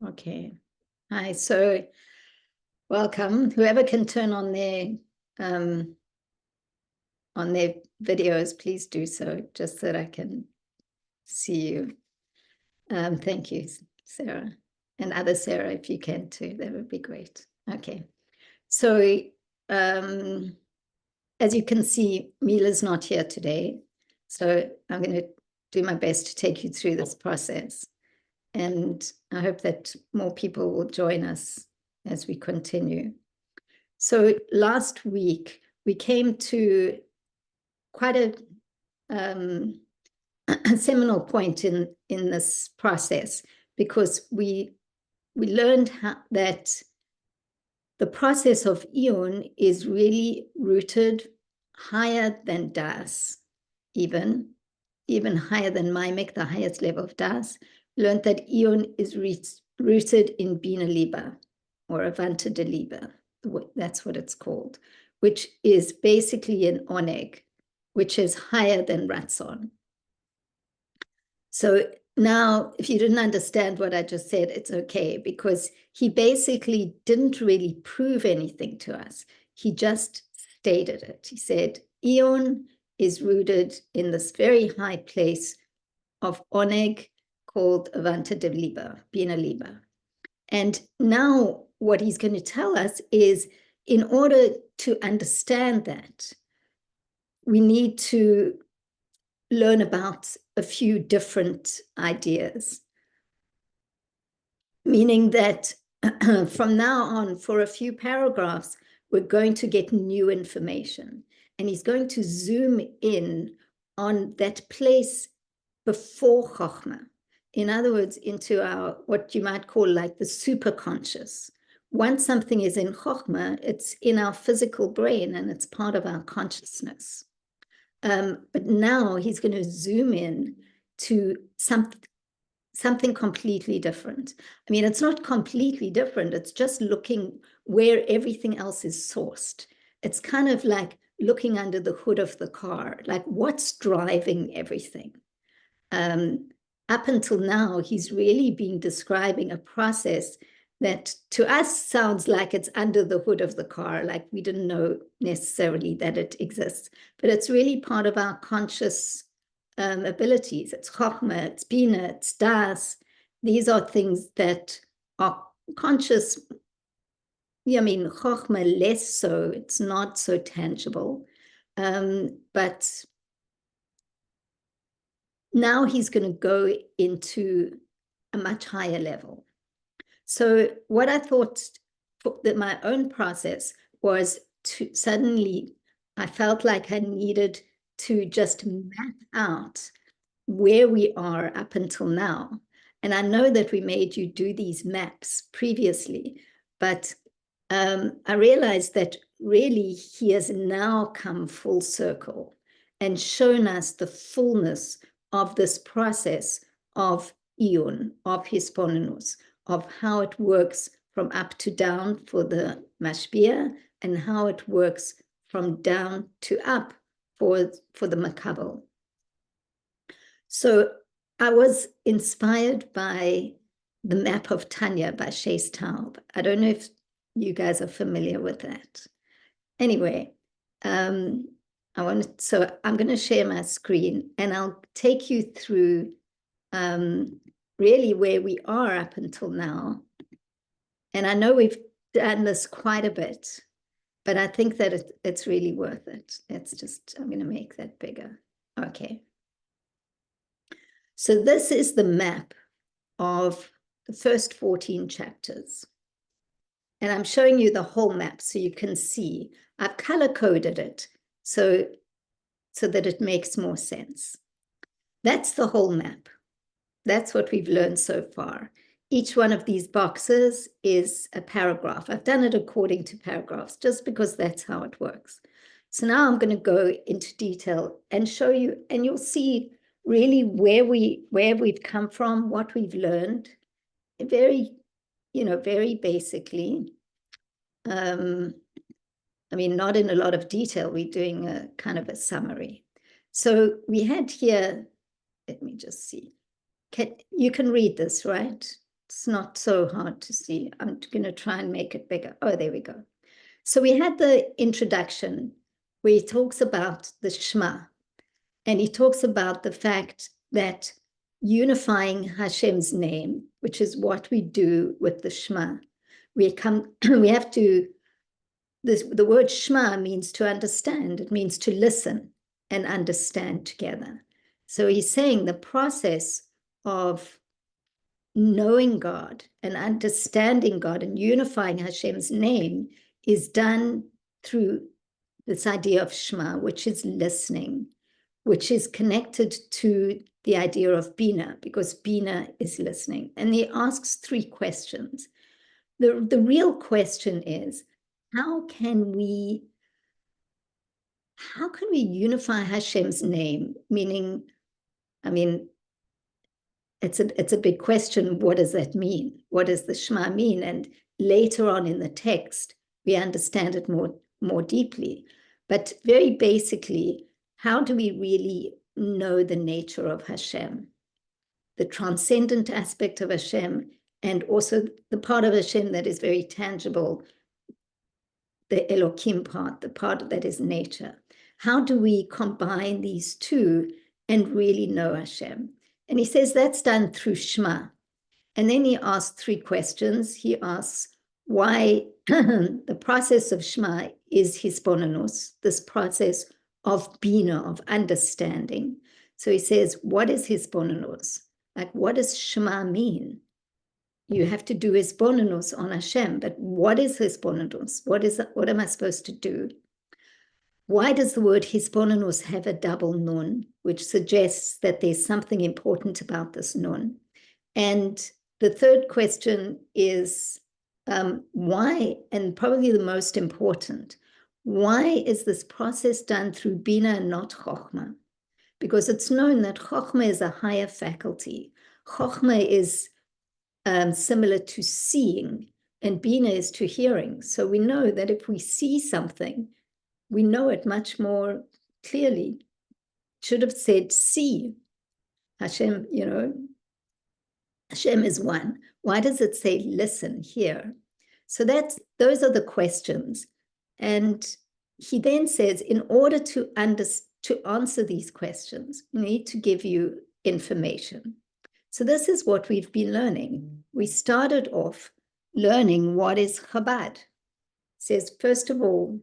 Okay. Hi, so welcome. Whoever can turn on their videos, please do so, just so that I can see you. Thank you, Sarah. And other Sarah, if you can too, that would be great. Okay. So as you can see, Mila's not here today. So I'm going to do my best to take you through this process. And I hope that more people will join us as we continue. So last week, we came to quite a seminal point in this process, because we learned that the process of Ion is really rooted higher than Das, even higher than Maimek, the highest level of Das. Learned that Ion is rooted in Bina Liba, or Avanta de Liba. That's what it's called, which is basically an oneg, which is higher than Ratzon. So now, if you didn't understand what I just said, it's okay, because he basically didn't really prove anything to us. He just stated it. He said, Ion is rooted in this very high place of oneg called Avanta de Liba, Bina Liba. And now what he's going to tell us is, in order to understand that, we need to learn about a few different ideas. Meaning that from now on, for a few paragraphs, we're going to get new information. And he's going to zoom in on that place before Chokhmah. In other words, into our, what you might call like the superconscious. Once something is in Chokhmah, it's in our physical brain and it's part of our consciousness. But now he's going to zoom in to something completely different. I mean, it's not completely different. It's just looking where everything else is sourced. It's kind of like looking under the hood of the car, like what's driving everything. Up until now, he's really been describing a process that to us sounds like it's under the hood of the car, like we didn't know necessarily that it exists, but it's really part of our conscious abilities. It's Chokhmah, it's Bina, it's Das. These are things that are conscious. I mean, Chokhmah less so, it's not so tangible. But now he's going to go into a much higher level. So what I thought that my own process was to suddenly, I felt like I needed to just map out where we are up until now. And I know that we made you do these maps previously, but I realized that really he has now come full circle and shown us the fullness of this process of Ion, of Hisponenus, of how it works from up to down for the Mashpia, and how it works from down to up for the Makabel. So I was inspired by the map of Tanya by Shays Taub. I don't know if you guys are familiar with that. Anyway, so I'm going to share my screen and I'll take you through really where we are up until now. And I know we've done this quite a bit, but I think that it's really worth it. It's just, I'm going to make that bigger. Okay. So this is the map of the first 14 chapters. And I'm showing you the whole map so you can see. I've color-coded it so that it makes more sense. That's the whole map. That's what we've learned so far. Each one of these boxes is a paragraph. I've done it according to paragraphs just because that's how it works. So now I'm going to go into detail and show you, and you'll see really where we've come from, what we've learned, very basically. I mean, not in a lot of detail. We're doing a kind of a summary. So we had here, let me just see. You can read this, right? It's not so hard to see. I'm going to try and make it bigger. Oh, there we go. So we had the introduction where he talks about the Shema, and he talks about the fact that unifying Hashem's name, which is what we do with the Shema, we have to, the word Shema means to understand. It means to listen and understand together. So he's saying the process of knowing God and understanding God and unifying Hashem's name is done through this idea of Shema, which is listening, which is connected to the idea of Bina, because Bina is listening. And he asks 3 questions. The real question is, how can we unify Hashem's name? Meaning, I mean, it's a big question. What does that mean? What does the Shema mean? And later on in the text, we understand it more deeply. But very basically, how do we really know the nature of Hashem? The transcendent aspect of Hashem, and also the part of Hashem that is very tangible, the Elohim part, the part that is nature. How do we combine these two and really know Hashem? And he says that's done through Shema. And then he asks 3 questions. He asks why the process of Shema is hisbonenus, this process of bina, of understanding. So he says, what is hisbonenus? Like, what does Shema mean? You have to do hisbonenus on Hashem, but what is hisbonenus? What am I supposed to do? Why does the word hisbonenus have a double nun, which suggests that there's something important about this nun? And the third question is why, and probably the most important, why is this process done through Bina and not Chokhmah? Because it's known that Chokhmah is a higher faculty. Chokhmah is similar to seeing, and Bina is to hearing. So we know that if we see something, we know it much more clearly. Should have said see. Hashem, Hashem is one. Why does it say listen here? So those are the questions. And he then says, in order to answer these questions, we need to give you information. So this is what we've been learning. We started off learning what is Chabad. It says, first of all,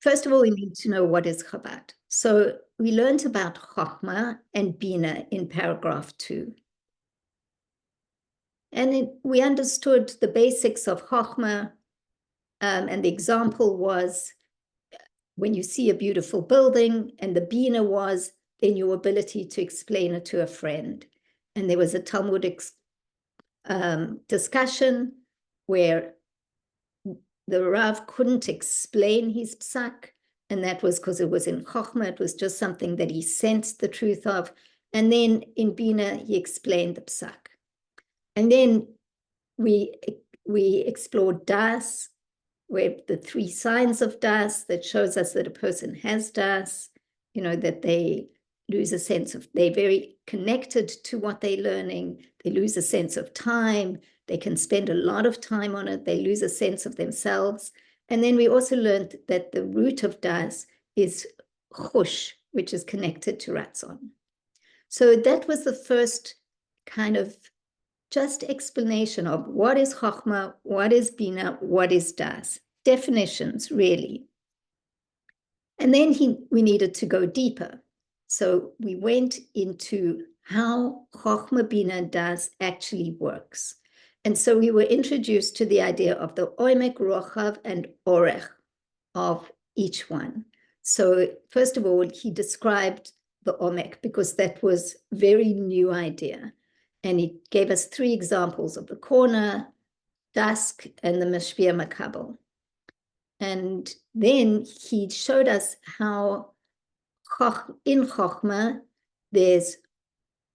we need to know what is Chabad. So we learned about Chokhmah and Bina in paragraph 2. And we understood the basics of Chokhmah, and the example was when you see a beautiful building, and the Bina was then your ability to explain it to a friend. And there was a Talmudic discussion where the Rav couldn't explain his psak, and that was because it was in Chokhmah. It was just something that he sensed the truth of. And then in Bina, he explained the psak. And then we explored das, where the 3 signs of das that shows us that a person has das, that they lose a sense of, they're very connected to what they're learning. They lose a sense of time. They can spend a lot of time on it. They lose a sense of themselves. And then we also learned that the root of das is chush, which is connected to ratzon. So that was the first kind of just explanation of what is Chokhmah, what is Bina, what is das. Definitions, really. And then we needed to go deeper. So we went into how Chokhmah, Bina, and das actually works. And so we were introduced to the idea of the oimek, rochav, and orech of each one. So first of all, he described the omek because that was a very new idea. And he gave us 3 examples of the corner, dusk, and the mashpia makabel. And then he showed us how in Chokhmah there's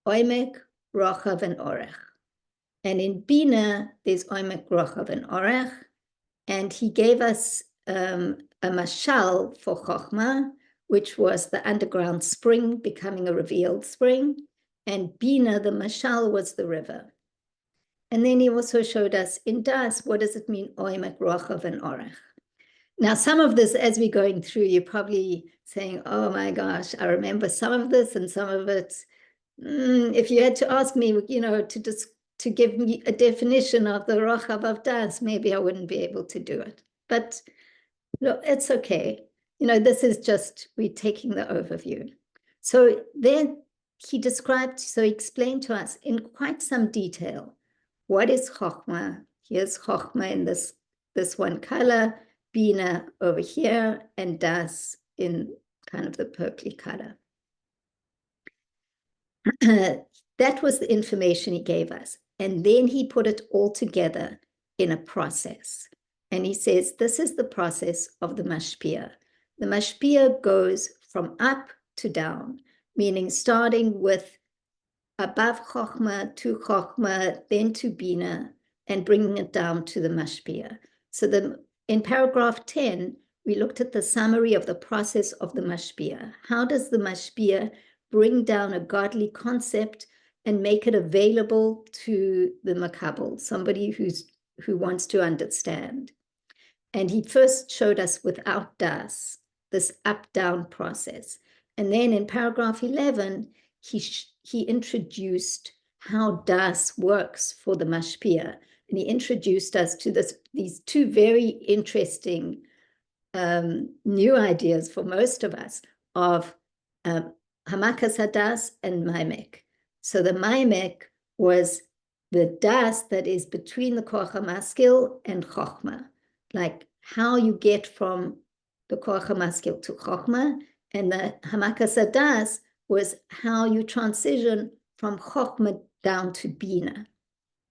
oimek, rochav, and orech. And in Bina, there's oimek, rochav, and orech. And he gave us a mashal for Chokhmah, which was the underground spring becoming a revealed spring, and Bina, the mashal, was the river. And then he also showed us in Das, what does it mean, oimek, rochav, and orech? Now, some of this, as we're going through, you're probably saying, oh my gosh, I remember some of this and some of it. If you had to ask me, to give me a definition of the rochav of Das, maybe I wouldn't be able to do it. But look, it's okay. This is just, we're taking the overview. So then he explained to us in quite some detail, what is Chochmah? Here's Chochmah in this one color, Bina over here, and Das in kind of the purpley color. That was the information he gave us. And then he put it all together in a process. And he says, this is the process of the mashpia. The mashpia goes from up to down, meaning starting with above Chochmah to Chochmah, then to Bina, and bringing it down to the mashpia. So in paragraph 10, we looked at the summary of the process of the mashpia. How does the mashpia bring down a godly concept and make it available to the makabel, somebody who wants to understand? And he first showed us without das, this up-down process. And then in paragraph 11, he introduced how das works for the mashpia. And he introduced us to these two very interesting new ideas for most of us of hamakas hadas and maimek. So the maimek was the das that is between the koach hamaskil and chochmah, like how you get from the koach hamaskil to chochmah, and the hamakas hadas was how you transition from chochmah down to bina,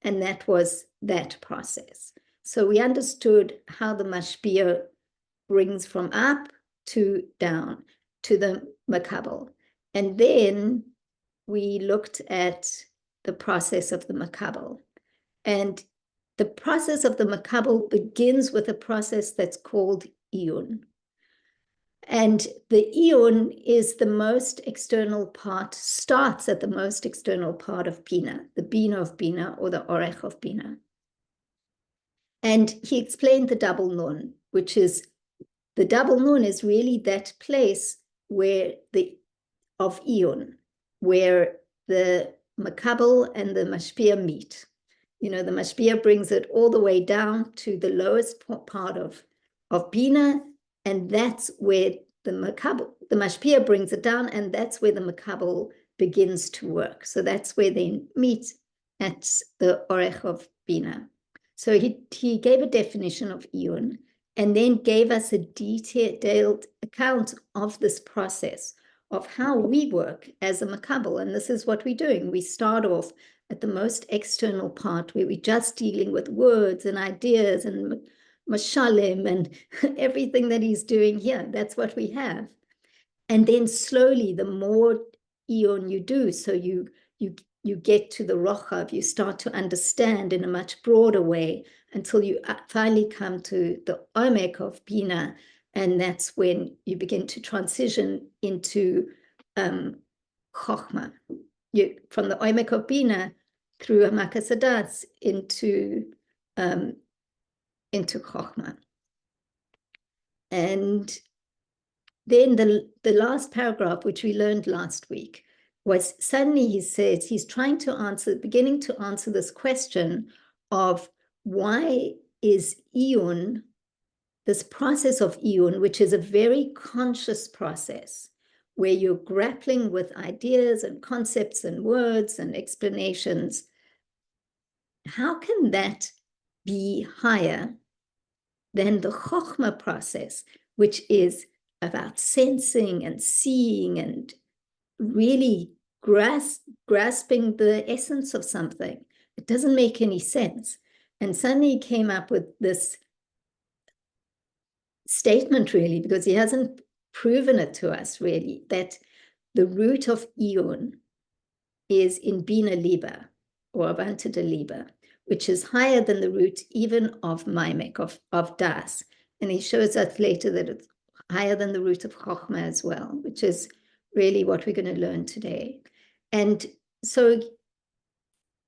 and that was that process. So we understood how the mashpia brings from up to down to the makabel. And then we looked at the process of the makabel. And the process of the makabel begins with a process that's called iyun. And the iyun is the most external part, starts at the most external part of Bina, the Bina of Bina or the Orech of Bina. And he explained the double nun, which is, the double nun is really that place where of iyun, where the makabel and the mashpia meet. The mashpia brings it all the way down to the lowest part of Bina, and that's where the mashpia brings it down, and that's where the makabel begins to work. So that's where they meet at the Orech of Bina. So he gave a definition of iyun, and then gave us a detailed account of this process of how we work as a makabel. And this is what we're doing. We start off at the most external part where we're just dealing with words and ideas and mashalim and everything that he's doing here. That's what we have. And then slowly, the more iyun you do, so you get to the rochav, you start to understand in a much broader way until you finally come to the omek of Bina, and that's when you begin to transition into chochmah. From the omek of Bina through hamakas hadas into chochmah. And then the last paragraph, which we learned last week, was suddenly he says he's beginning to answer this question of why is iyun, this process of iyun, which is a very conscious process, where you're grappling with ideas and concepts and words and explanations, how can that be higher than the chochmah process, which is about sensing and seeing and really grasping the essence of something? It doesn't make any sense. And suddenly he came up with this statement, really, because he hasn't proven it to us, really, that the root of iyun is in bina liba, or avanta liba, which is higher than the root even of maimek, of das. And he shows us later that it's higher than the root of Chochmah as well, which is really what we're going to learn today. And so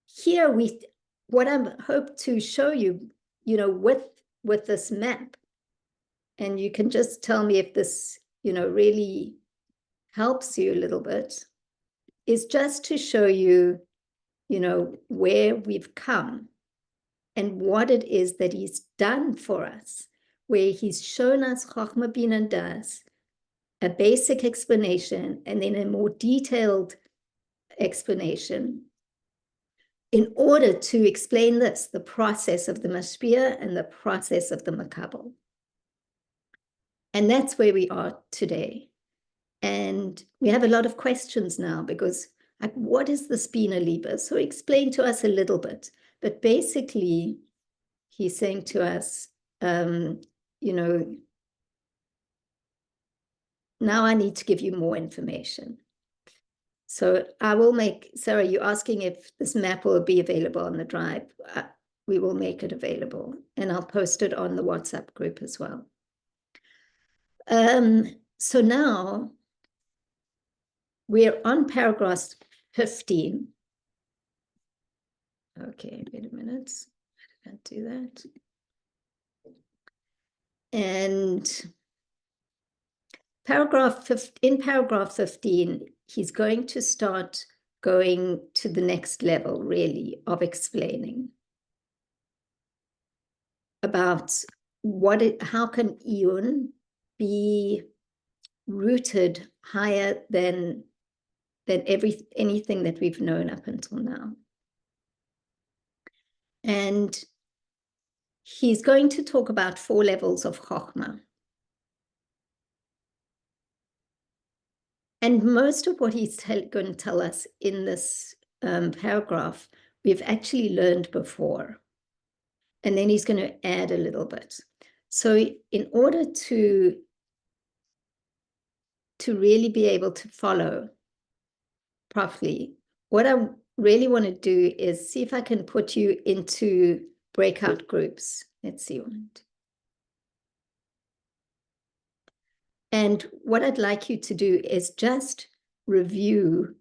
here what I hope to show you, with this map, and you can just tell me if this, really helps you a little bit, is just to show you, where we've come and what it is that he's done for us, where he's shown us Chochmah Bina Das, a basic explanation, and then a more detailed explanation, in order to explain this, the process of the Mashpia and the process of the Makabel. And that's where we are today. And we have a lot of questions now because, like, what is the Spina Liber? So explain to us a little bit. But basically, he's saying to us, now I need to give you more information. So I will make, Sarah, you're asking if this map will be available on the drive. We will make it available, and I'll post it on the WhatsApp group as well. So now we're on paragraph 15. Okay, wait a minute. I can't do that. And in paragraph 15, he's going to start going to the next level, really, of explaining about how can Iyun be rooted higher than anything that we've known up until now. And he's going to talk about 4 levels of Chochmah. And most of what he's going to tell us in this paragraph, we've actually learned before. And then he's going to add a little bit. So in order to really be able to follow properly, what I really want to do is see if I can put you into breakout groups. Let's see what. And what I'd like you to do is just review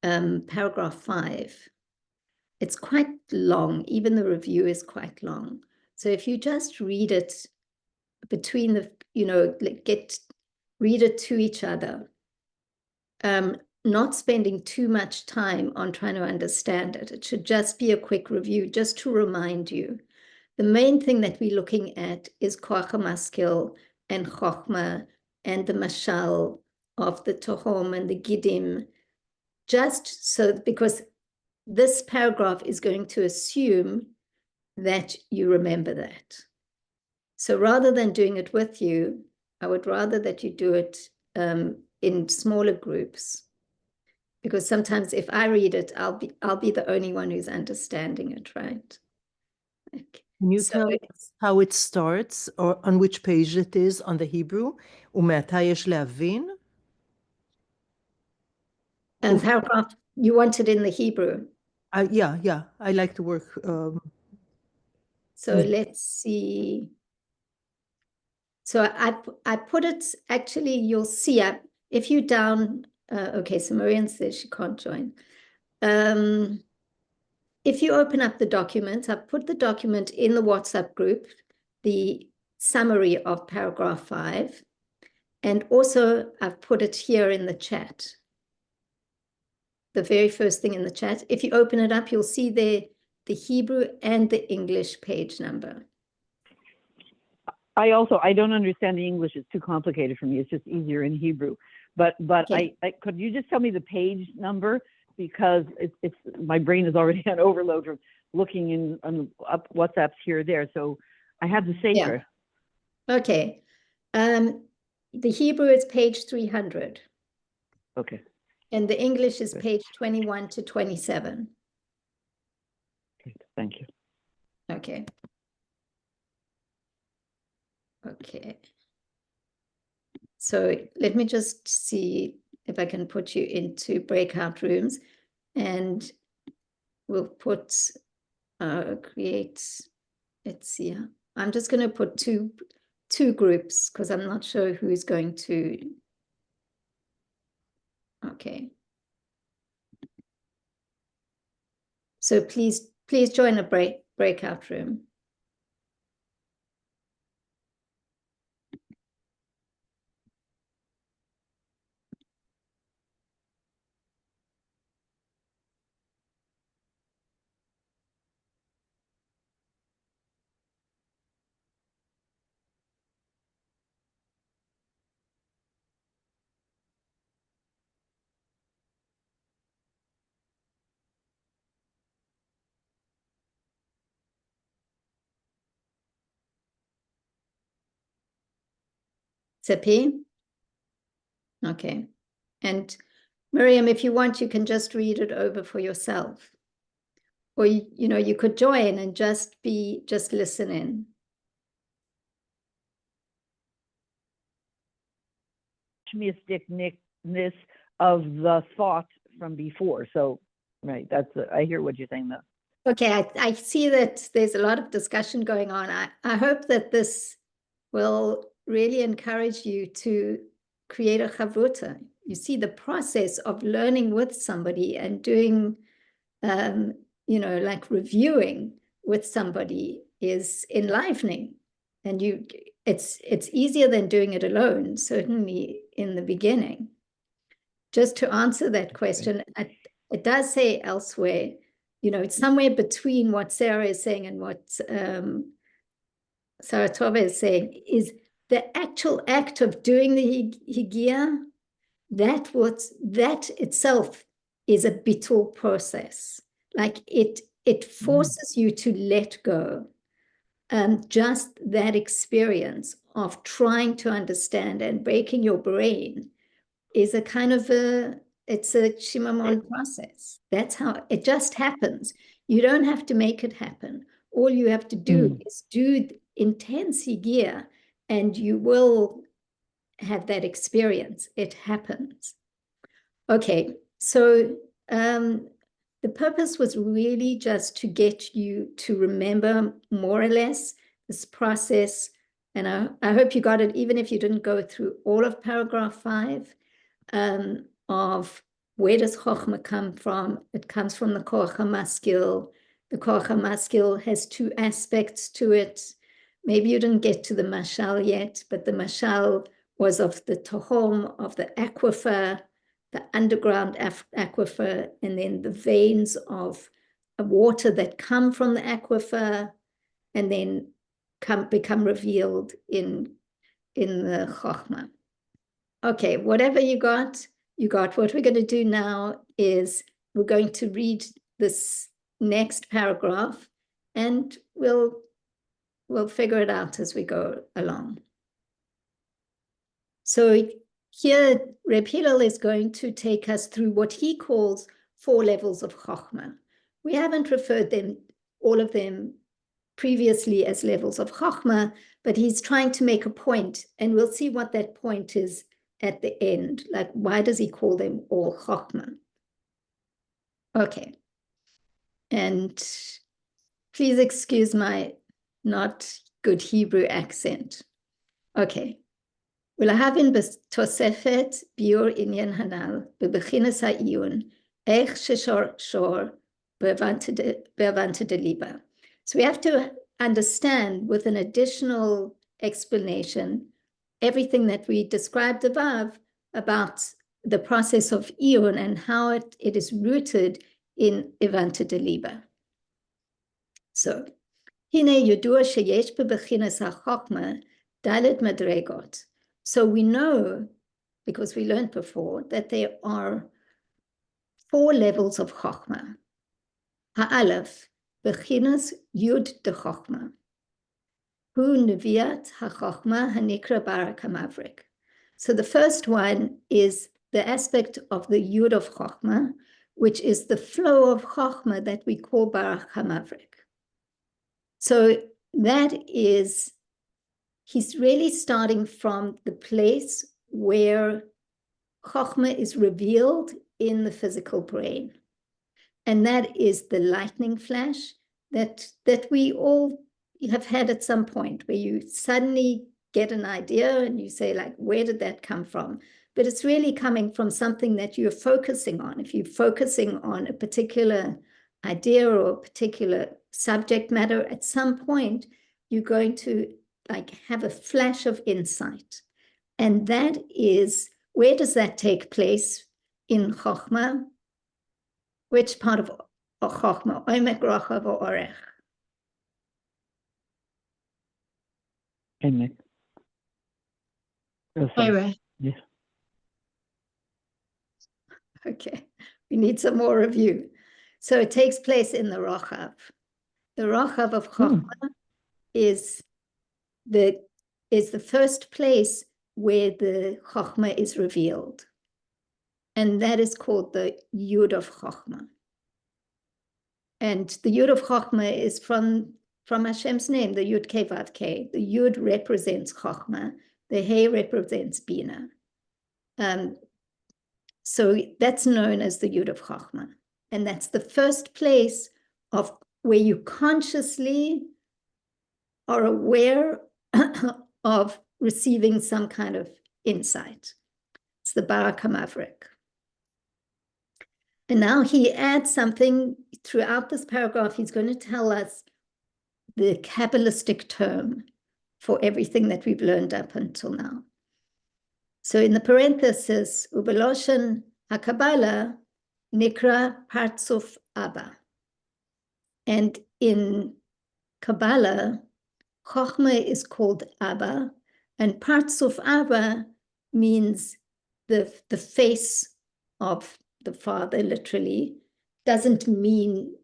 paragraph 5. It's quite long. Even the review is quite long. So if you just read it between read it to each other, not spending too much time on trying to understand it. It should just be a quick review, just to remind you. The main thing that we're looking at is Koach HaMaskil and Chochmah and the Mashal of the Tohom and the Giddim, just so, because this paragraph is going to assume that you remember that. So rather than doing it with you, I would rather that you do it in smaller groups, because sometimes if I read it, I'll be the only one who's understanding it, right? Okay. Can you tell us how it starts, or on which page it is on the Hebrew? ומעתה יש להבין? Paragraph, you want it in the Hebrew? Yeah. I like to work. So let's see. So I put it, actually, you'll see, if you down, okay, so Marianne says she can't join. If you open up the document, I've put the document in the WhatsApp group, the summary of paragraph 5, and also I've put it here in the chat. The very first thing in the chat. If you open it up, you'll see there the Hebrew and the English page number. I don't understand the English. It's too complicated for me. It's just easier in Hebrew. But okay. I could you just tell me the page number, because it's my brain is already on overload from looking in on up WhatsApps here or there. So I have the Sefer. Yeah. Okay. The Hebrew is page 300. Okay. And the English is page 21 to 27. Thank you. Okay. Okay. So let me just see if I can put you into breakout rooms, and we'll create, let's see. I'm just going to put 2 two groups because I'm not sure who's going to. Okay. So please join a breakout room. Tzipi? Okay. And Miriam, if you want, you can just read it over for yourself. Or, you could join and just listen in. Mysticness of the thought from before. So, right, I hear what you're saying though. Okay, I see that there's a lot of discussion going on. I hope that this will really encourage you to create a chavruta. You see, the process of learning with somebody and doing, like reviewing with somebody is enlivening. And it's easier than doing it alone, certainly in the beginning. Just to answer that question, it does say elsewhere, it's somewhere between what Sarah is saying and what Sarah Tova is saying, is the actual act of doing the higia, that itself is a bitul process. Like it forces you to let go. Just that experience of trying to understand and breaking your brain is a kind of it's a Shimamon process. That's how it just happens. You don't have to make it happen. All you have to do is do intense higia, and you will have that experience. It happens. Okay, so the purpose was really just to get you to remember more or less this process. And I hope you got it, even if you didn't go through all of paragraph 5. Of where does Chochmah come from? It comes from the Koach HaMaskil. The Koach HaMaskil has 2 aspects to it. Maybe you didn't get to the mashal yet, but the mashal was of the tohom, of the aquifer, the underground aquifer, and then the veins of water that come from the aquifer and then become revealed in the Chochmah. Okay, whatever you got, you got. What we're going to do now is we're going to read this next paragraph, and we'll figure it out as we go along. So here, Reb Hillel is going to take us through what he calls 4 levels of Chochmah. We haven't referred all of them previously as levels of Chochmah, but he's trying to make a point, and we'll see what that point is at the end. Like, why does he call them all Chochmah? Okay. And please excuse my not good Hebrew accent. Okay. ולהבין בתוספת ביור עניין הנ"ל, בבחינת העיון, איך ששור בהבנת דליבה. So we have to understand with an additional explanation everything that we described above about the process of Iyun and how it is rooted in Evanta Deliba. So, Hine Yudua Sheyesh Bebechinas HaChokmah Dalet Madregot. So we know, because we learned before, that there are 4 levels of Chochmah. Ha'alef, Bechinas Yud de Chochmah. Hu Neviat HaChochmah Hanikra Barak HaMavrik. So the first one is the aspect of the Yud of Chochmah, which is the flow of Chochmah that we call Barak HaMavrik. So that is, he's really starting from the place where Chochmah is revealed in the physical brain. And that is the lightning flash that we all have had at some point, where you suddenly get an idea and you say, like, where did that come from? But it's really coming from something that you're focusing on. If you're focusing on a particular idea or a particular subject matter, at some point, you're going to like have a flash of insight. And that is, where does that take place in Chokhmah? Which part of Chokhmah? Omek, Rochav, or Orech? Omek. Orech. Yeah. Okay, we need some more review. So it takes place in the Rochav. The Rochav of Chokhmah is the first place where the Chokhmah is revealed. And that is called the Yud of Chokhmah. And the Yud of Chokhmah is from Hashem's name, the Yud Kei Vav Kei. The Yud represents Chokhmah, the He represents Bina. So that's known as the Yud of Chokhmah. And that's the first place of where you consciously are aware of receiving some kind of insight. It's the Barak HaMavrik. And now he adds something throughout this paragraph. He's going to tell us the Kabbalistic term for everything that we've learned up until now. So in the parenthesis, Ubeloshen HaKabbalah Nikra Partzuf Abba. And in Kabbalah, Chokhmah is called Abba, and Partzuf Abba means the face of the Father, literally. Doesn't mean,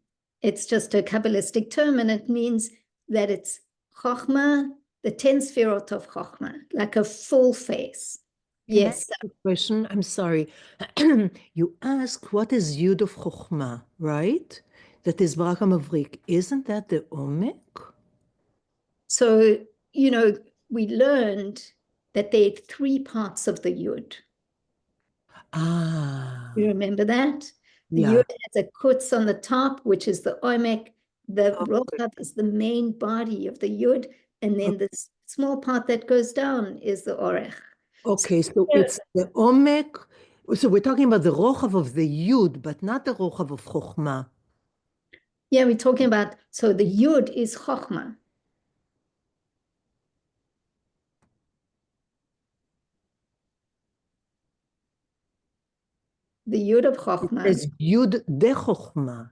it's just a Kabbalistic term, and it means that it's Chokhmah, the 10 sfirot of Chokhmah, like a full face. Yes. Question, I'm sorry. You ask what is Yud of Chokhmah, right? That is Barak HaMavrik. Isn't that the Omek? So, we learned that there are 3 parts of the Yud. Ah. You remember that? The Yeah. Yud has a kutz on the top, which is the Omek. The Rochav is the main body of the Yud, and then the small part that goes down is the Orech. Okay, so it's the Omek. So we're talking about the Rochav of the Yud, but not the Rochav of Chokhmah. Yeah, we're talking about, so the Yud is Chokhmah. The Yud of Chokhmah. It's Yud de Chokhmah.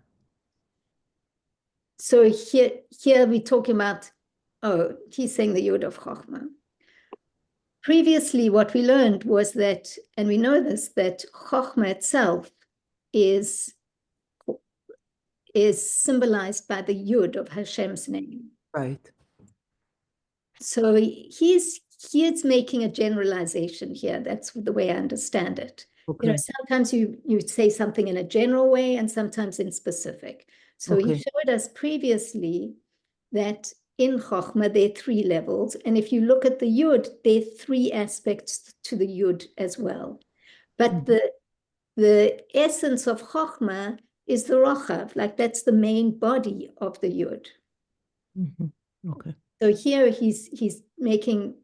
So here we're talking about, he's saying the Yud of Chokhmah. Previously, what we learned was that, and we know this, that Chokhmah itself is symbolized by the Yud of Hashem's name. Right. So he's making a generalization here. That's the way I understand it. Okay. Sometimes you say something in a general way and sometimes in specific. So he showed us previously that in Chokhmah, there are 3 levels. And if you look at the Yud, there are 3 aspects to the Yud as well. But the essence of Chokhmah is the Rochav, like that's the main body of the Yud. Okay. So here he's making,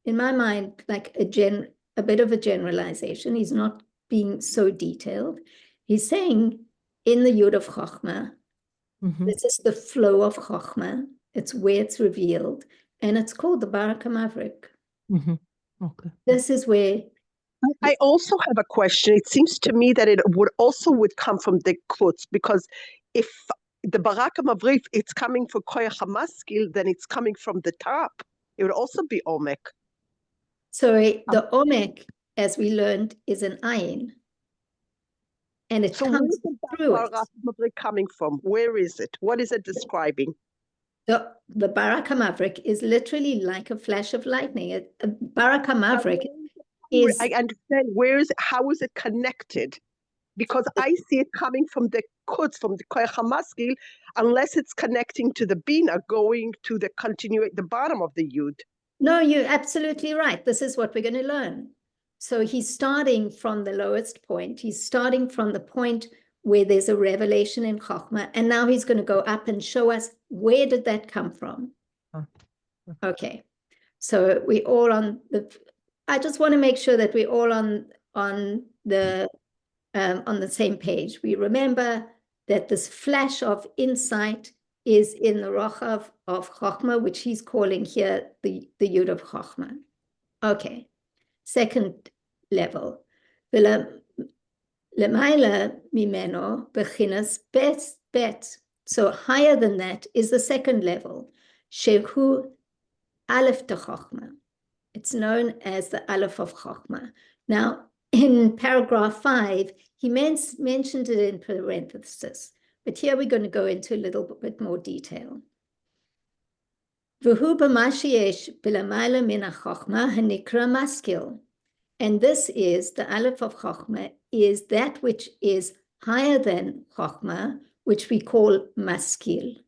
in my mind, like a bit of a generalization. He's not being so detailed. He's saying in the Yud of Chokhmah, this is the flow of Chokhmah. It's where it's revealed, and it's called the Barak HaMavrik. Okay. This is where. I also have a question. It seems to me that it would come from the Kutz, because if the Barak HaMavrik, it's coming from Koyach HaMaskil, then it's coming from the top. It would also be Omek. So the Omek, as we learned, is an ayin. And it comes through it. Barak HaMavrik coming from? Where is it? What is it describing? The Barak HaMavrik is literally like a flash of lightning. Barak HaMavrik is... I understand. How is it connected? Because I see it coming from the Kutz, from the Koyach HaMaskil, unless it's connecting to the Bina, going to the bottom of the Yud. No, you're absolutely right. This is what we're going to learn. So he's starting from the lowest point. He's starting from the point where there's a revelation in Chokhmah, and now he's going to go up and show us where did that come from. Okay. So we all on the, I just want to make sure that we're all on the same page. We remember that this flash of insight is in the Rochav of Chochmah, which he's calling here the Yud of Chochmah. Okay, second level. Lemaila mimeno bechinas bet. So higher than that is the second level. Shehu Aleph de Chochmah. It's known as the Aleph of Chochmah. Now, in paragraph 5, he mentioned it in parenthesis, but here we're going to go into a little bit more detail. V'hu b'mashiyesh b'lamayla min ha'chochmah hanikra maskil. And this is, the Aleph of Chochmah, is that which is higher than Chochmah, which we call maskil.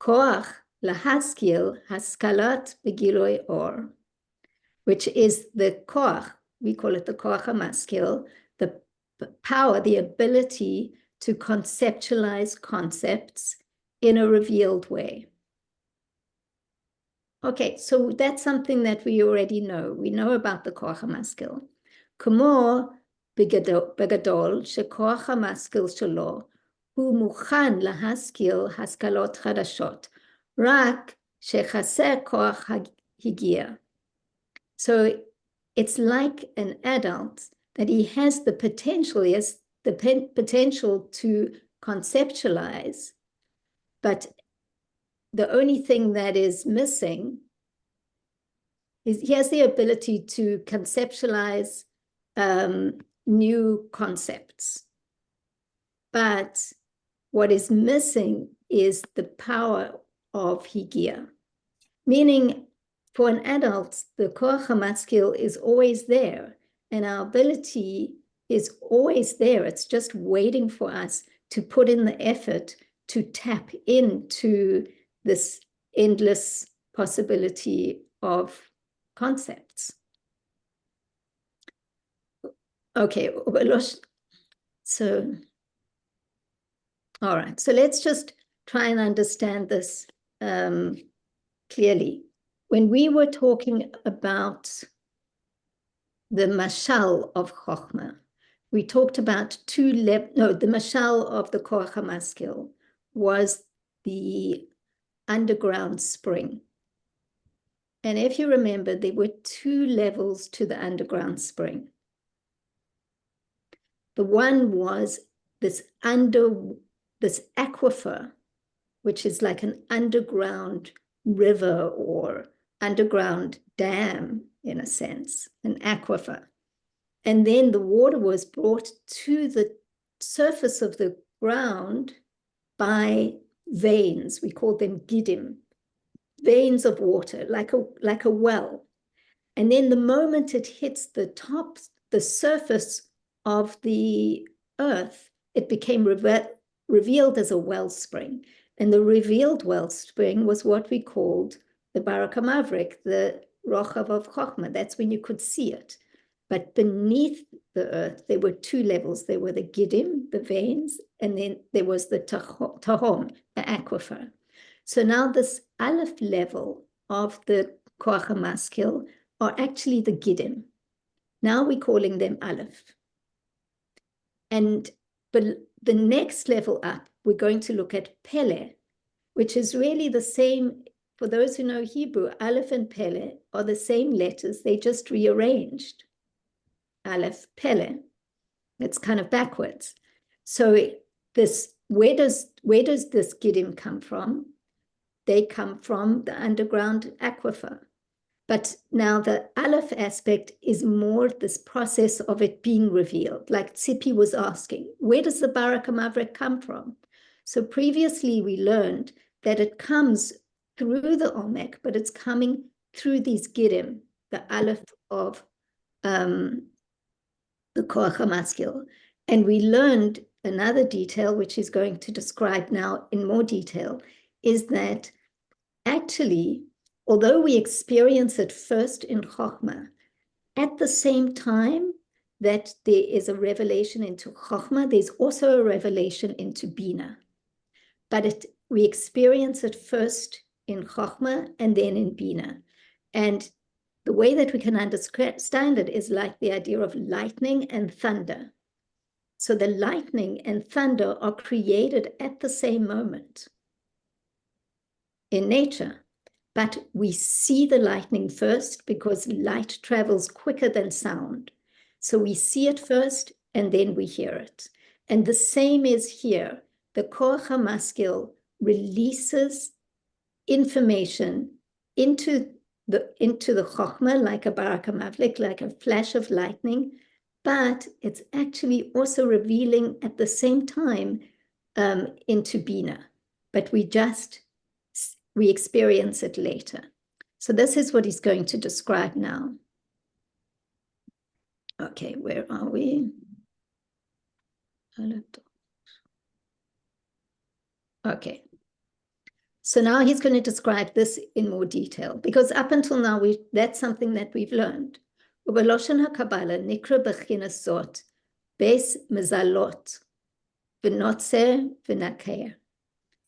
Koach lahaskil haskalat begiloi or, which is the koach, we call it the koach hamaskil, the power, the ability to conceptualize concepts in a revealed way. Okay, so that's something that we already know. We know about the koach hamaskil. Kamo begadol shekoach hamaskil shelo hu mukhan lahaskil haskalot chadashot rak shechaser koach higia. So it's like an adult that he has the potential, yes, the potential to conceptualize, but the only thing that is missing is he has the ability to conceptualize new concepts. But what is missing is the power of higia, meaning for an adult, the koach hamaskil is always there, and our ability is always there. It's just waiting for us to put in the effort to tap into this endless possibility of concepts. Okay, so, all right, so let's just try and understand this clearly. When we were talking about the mashal of Chochmah, we talked about the mashal of the koach hamaskil was the underground spring. And if you remember, there were 2 levels to the underground spring. The one was this aquifer, which is like an underground river or underground dam, in a sense, an aquifer. And then the water was brought to the surface of the ground by veins. We call them gidim, veins of water, like a well. And then the moment it hits the surface of the earth, it became revealed as a wellspring. And the revealed wellspring was what we called the Barak HaMavrik, the Rochav of Chochmah. That's when you could see it. But beneath the earth, there were 2 levels. There were the Giddim, the veins, and then there was the Tahom, the aquifer. So now this Aleph level of the Koach HaMaskil are actually the Giddim. Now we're calling them Aleph. But the next level up, we're going to look at Pele, which is really the same. For those who know Hebrew, Aleph and Pele are the same letters. They just rearranged. Aleph, Pele. It's kind of backwards. So where does this Giddim come from? They come from the underground aquifer. But now the Aleph aspect is more this process of it being revealed. Like Tzipi was asking, where does the Barak HaMavrik come from? So previously we learned that it comes through the Omek, but it's coming through these Giddim, the Aleph of the Koach HaMaskil. And we learned another detail, which is going to describe now in more detail, is that actually, although we experience it first in Chochmah, at the same time that there is a revelation into Chochmah, there's also a revelation into Bina. But we experience it first in Chochmah and then in Bina. And the way that we can understand it is like the idea of lightning and thunder. So the lightning and thunder are created at the same moment in nature, but we see the lightning first because light travels quicker than sound. So we see it first and then we hear it. And the same is here. The Koach HaMaskil releases information into the Chokhmah like a Barak HaMavlik, like a flash of lightning, but it's actually also revealing at the same time into Bina. But we experience it later. So this is what he's going to describe now. Okay, where are we? Okay. So now he's going to describe this in more detail, because up until now, that's something that we've learned. ובלושן הקבלה נקרא בחינת זאת בייס מזלות ונוצר ונקר,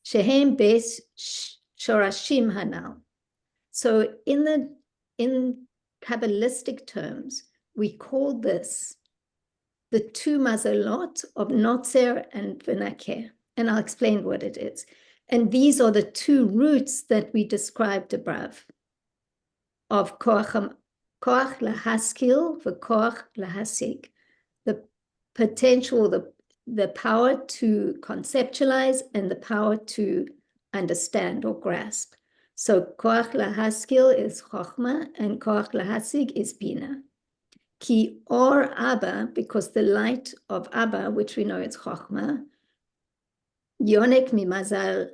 שהם בייס שורשים הנ"ל. So in Kabbalistic terms, we call this the two mazalot of Notzer and Venaker. And I'll explain what it is. And these are the two roots that we described above of koach lahaskil for koach lahasig, the potential, the power to conceptualize and the power to understand or grasp. So koach lahaskil is chokhmah and koach lahasig is bina. Ki or Abba, because the light of Abba, which we know is chokhmah, yonek mimazal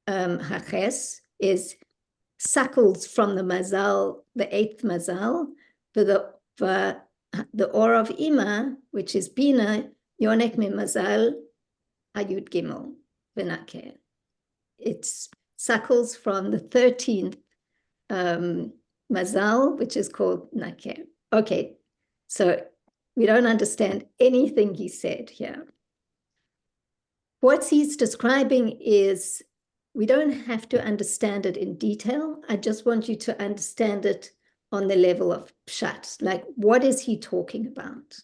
haches is suckles from the mazal, the eighth mazal, the or of Ima, which is bina, yonek mimazal ayud gimel v'naker. It's suckles from the 13th mazal, which is called naker. Okay, so we don't understand anything he said here. What he's describing is, we don't have to understand it in detail. I just want you to understand it on the level of pshat, like what is he talking about?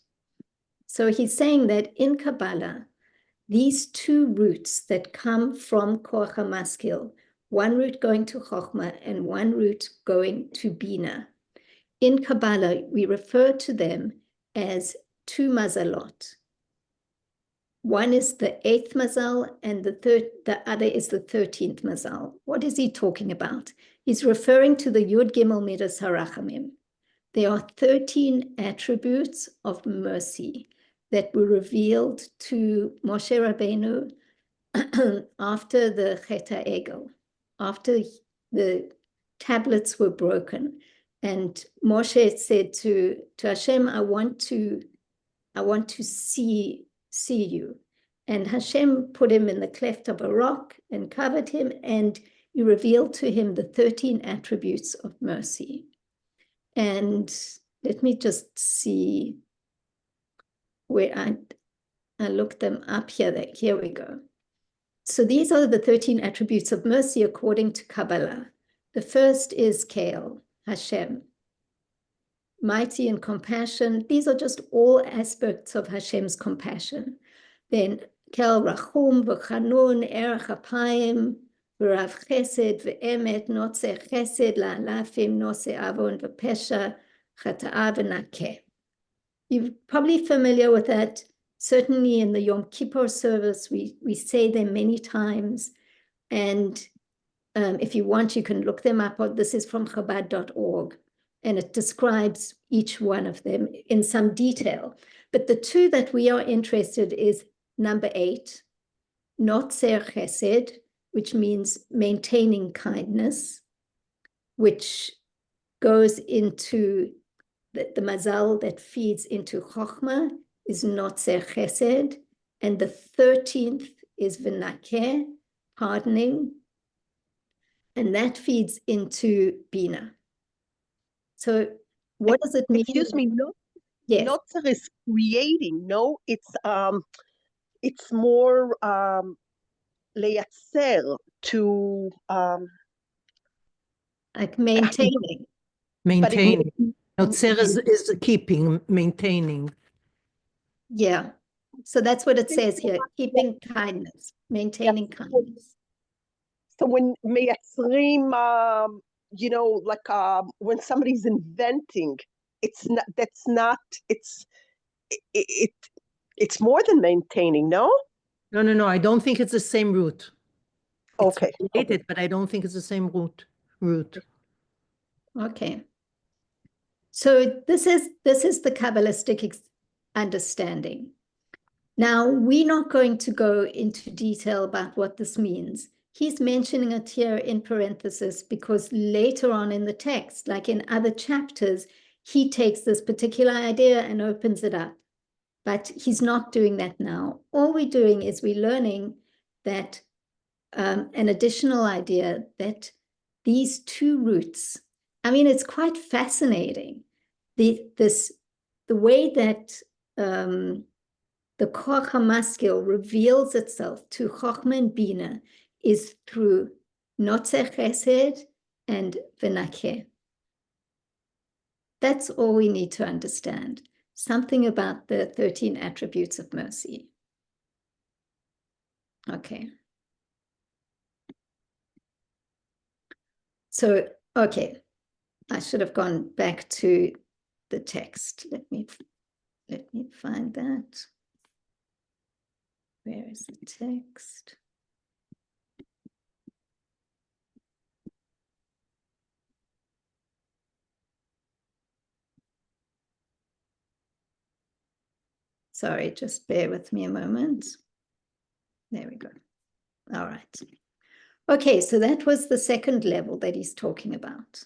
So he's saying that in Kabbalah, these two roots that come from Koach HaMaskil, one root going to Chokhmah and one root going to Bina, in Kabbalah, we refer to them as two mazalot. One is the 8th mazal and the other is the 13th mazal. What is he talking about? He's referring to the Yud Gimel Midas Harachamim. There are 13 attributes of mercy that were revealed to Moshe Rabbeinu after the Chet HaEgel, after the tablets were broken. And Moshe said to Hashem, I want to see you. And Hashem put him in the cleft of a rock and covered him, and he revealed to him the 13 attributes of mercy. And let me just see where I looked them up here. Here we go. So these are the 13 attributes of mercy according to Kabbalah. The first is Kel, Hashem, mighty in compassion. These are just all aspects of Hashem's compassion. Then Kel Rachum v'Chanun Erech Apayim v'Rav Chesed v'Emet Notze Chesed la'alafim Nose Avon v'Pesha Chata'a v'Nakeh. You're probably familiar with that. Certainly in the Yom Kippur service, we say them many times. And if you want, you can look them up. This is from Chabad.org, and it describes each one of them in some detail. But the two that we are interested in is number 8, Notzer Chesed, which means maintaining kindness, which goes into the mazal that feeds into Chokhmah is Notzer Chesed, and the 13th is V'Nakeh, pardoning, and that feeds into Bina. So what does it mean? Excuse me, no, Yes. Notzer is creating. No, it's more leyatzer, to like maintaining. Maintaining. No, tzer is keeping, maintaining. Yeah. So that's what it says here, keeping kindness, maintaining kindness. So when meyatrim, when somebody's inventing, it's not. That's not. It's more than maintaining. No. No. I don't think it's the same root. It's Okay. related, but I don't think it's the same root. Okay. So this is the Kabbalistic understanding. Now, we're not going to go into detail about what this means. He's mentioning it here in parenthesis because later on in the text, like in other chapters, he takes this particular idea and opens it up. But he's not doing that now. All we're doing is we're learning that an additional idea that these two roots, I mean, it's quite fascinating. The way that the Koach HaMaskil reveals itself to Chochmah and Bina is through Notzeh Chesed and V'nakeh. That's all we need to understand. Something about the 13 attributes of mercy. Okay. So, okay, I should have gone back to the text. Let me find that. Where is the text? Sorry, just bear with me a moment. There we go. All right. Okay, so that was the second level that he's talking about.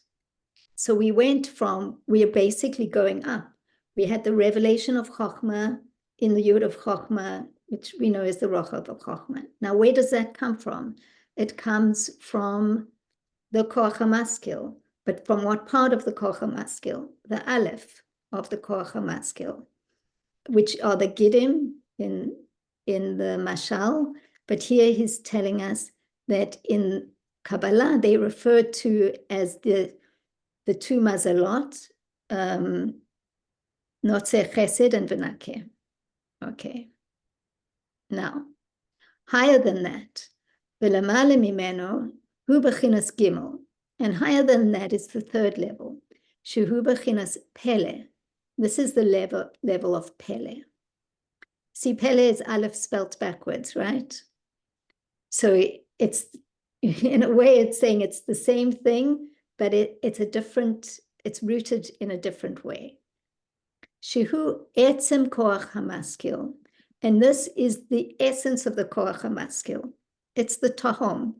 So we are basically going up. We had the revelation of Chochmah in the Yud of Chochmah, which we know is the Rochav of Chochmah. Now, where does that come from? It comes from the Koach HaMaskil, but from what part of the Koach HaMaskil? The Aleph of the Koach HaMaskil, which are the Giddim in the Mashal. But here he's telling us that in Kabbalah, they refer to as the two mazalot, Notzeh Chesed and V'nakeh. Okay. Now, higher than that, V'lamale mimeno hu b'chinas gimel, and higher than that is the third level, shehu b'chinas pele. This is the level of pele. See, pele is aleph spelt backwards, right? So it's, in a way, it's saying it's the same thing, but it's rooted in a different way. Shehu etzem koach hamaskil, and this is the essence of the koach hamaskil. It's the tahom,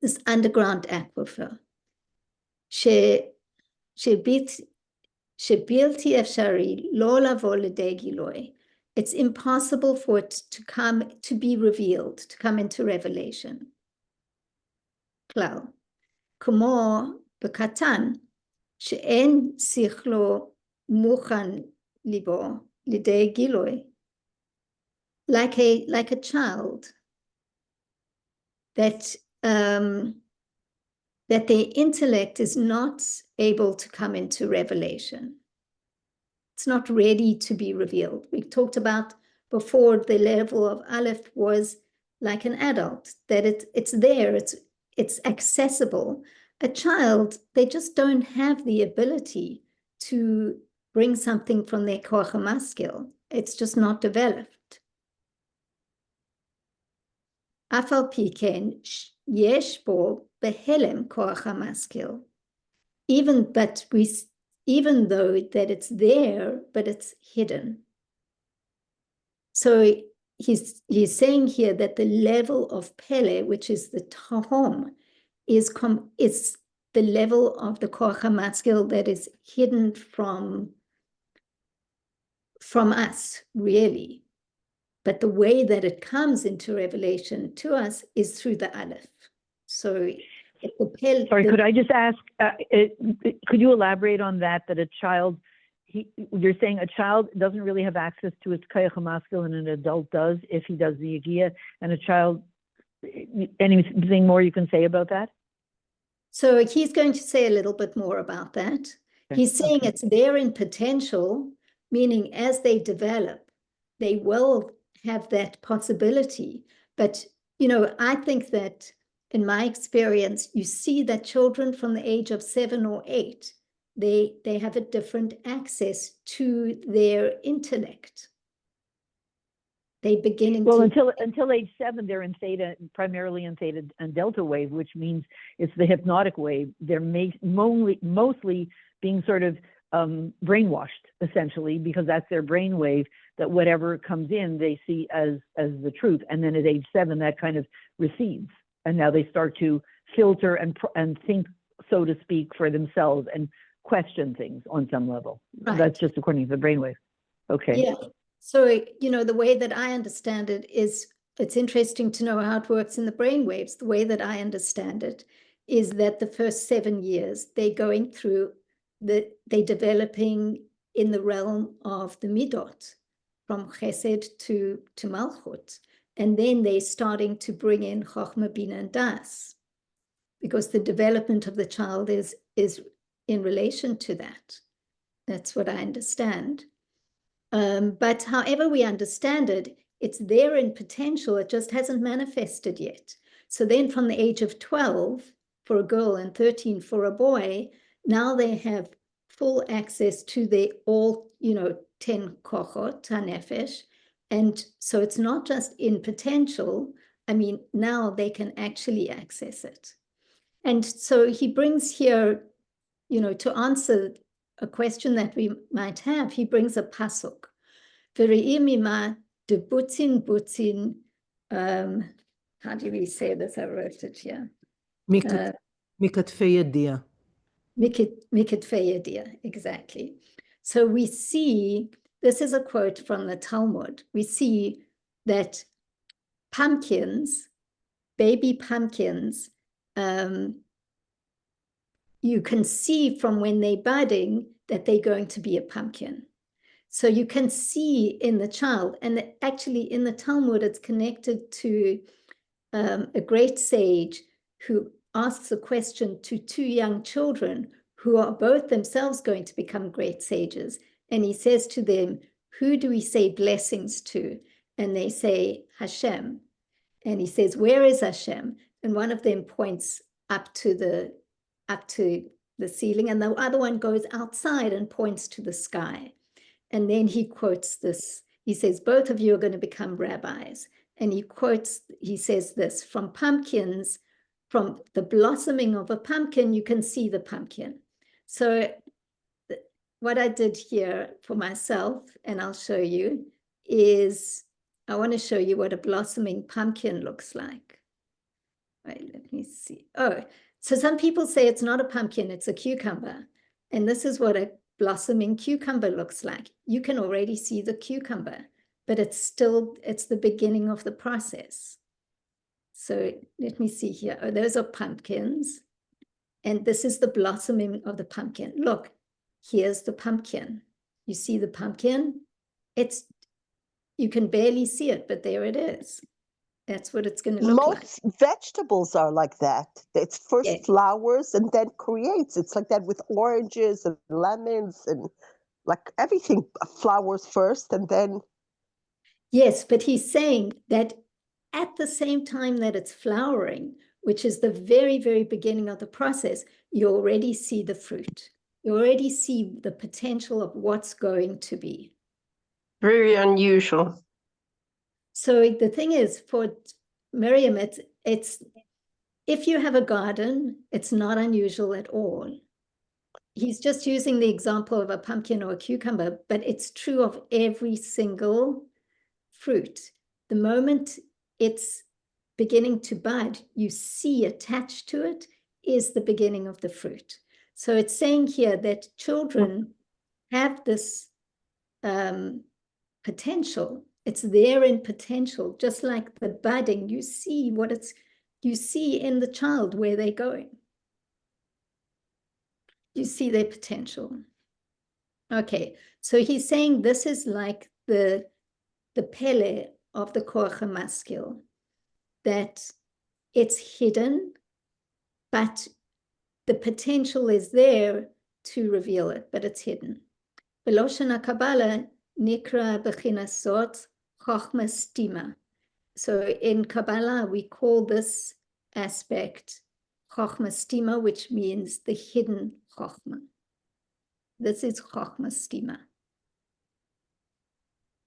this underground aquifer. Shebilti efshari lo lavo l'dei giloi. It's impossible for it to be revealed, to come into revelation. Klal. כמו בקטן, שאין שכלו מוכן ליבו לידי גילוי. Like a child that their intellect is not able to come into revelation. It's not ready to be revealed. We talked about before the level of Aleph was like an adult, that it's there, it's accessible. A child, they just don't have the ability to bring something from their Koach HaMaskil. It's just not developed. Af al pi ken yesh bo behelem Koach HaMaskil. Even though that it's there, but it's hidden. So he's saying here that the level of Pele, which is the Tahom, is the level of the Koach HaMaskil that is hidden from us, really. But the way that it comes into revelation to us is through the Aleph. So the Pele. Sorry, could I just ask, could you elaborate on that a child, you're saying a child doesn't really have access to its Koach HaMaskil and an adult does if he does the Yagiyah, and a child, anything more you can say about that? So he's going to say a little bit more about that. Okay, He's saying okay. it's there in potential, meaning as they develop, they will have that possibility. But, you know, I think that in my experience, you see that children from the age of 7 or 8, they have a different access to their intellect. They beginning Well, to until age 7, they're in theta, primarily in theta and delta wave, which means it's the hypnotic wave. They're mostly being sort of brainwashed, essentially, because that's their brain wave, that whatever comes in, they see as the truth. And then at age 7, that kind of recedes. And now they start to filter and think, so to speak, for themselves and question things on some level. Right. That's just according to the brainwave. Okay. Yeah. So, you know, the way that I understand it is, it's interesting to know how it works in the brain waves. The way that I understand it is that the first 7 years, they're going through, they're developing in the realm of the midot, from chesed to malchut. And then they're starting to bring in chokhmah, bina, and das, because the development of the child is in relation to that. That's what I understand. But however we understand it, it's there in potential, it just hasn't manifested yet. So then from the age of 12 for a girl and 13 for a boy, now they have full access to their all, 10 kochot, hanefesh. And so it's not just in potential, I mean, now they can actually access it. And so he brings here, to answer a question that we might have, he brings a pasuk. V're'imima de butzin, how do we say this? I wrote it here. Mikatfei yedia. Mikatfei yedia, exactly. So we see, this is a quote from the Talmud, we see that pumpkins, baby pumpkins, you can see from when they're budding that they're going to be a pumpkin. So you can see in the child, and actually in the Talmud, it's connected to a great sage who asks a question to 2 young children who are both themselves going to become great sages. And he says to them, who do we say blessings to? And they say, Hashem. And he says, where is Hashem? And one of them points up to the ceiling, and the other one goes outside and points to the sky. And then he quotes this. He says, both of you are going to become rabbis. And he says this, from pumpkins, from the blossoming of a pumpkin, you can see the pumpkin. So what I did here for myself, and I'll show you, is I want to show you what a blossoming pumpkin looks like. Right, let me see. Oh, so some people say it's not a pumpkin, it's a cucumber. And this is what a blossoming cucumber looks like. You can already see the cucumber, but it's the beginning of the process. So let me see here. Oh, those are pumpkins. And this is the blossoming of the pumpkin. Look, here's the pumpkin. You see the pumpkin? You can barely see it, but there it is. That's what it's going to look like. Most vegetables are like that. It's first flowers and then creates. It's like that with oranges and lemons and like everything, flowers first and then. Yes, but he's saying that at the same time that it's flowering, which is the very, very beginning of the process, you already see the fruit. You already see the potential of what's going to be. Very unusual. So the thing is, for Miriam, it's if you have a garden, it's not unusual at all. He's just using the example of a pumpkin or a cucumber, but it's true of every single fruit. The moment it's beginning to bud, you see attached to it is the beginning of the fruit. So it's saying here that children have this potential. It's there in potential, just like the budding. You see in the child where they're going. You see their potential. Okay, so he's saying this is like the pele of the koach hamaskil, that it's hidden, but the potential is there to reveal it, but it's hidden. B'loshen HaKabbalah nikra b'chinas zot chochma stima. So in Kabbalah, we call this aspect chochma stima, which means the hidden chochma. This is chochma stima.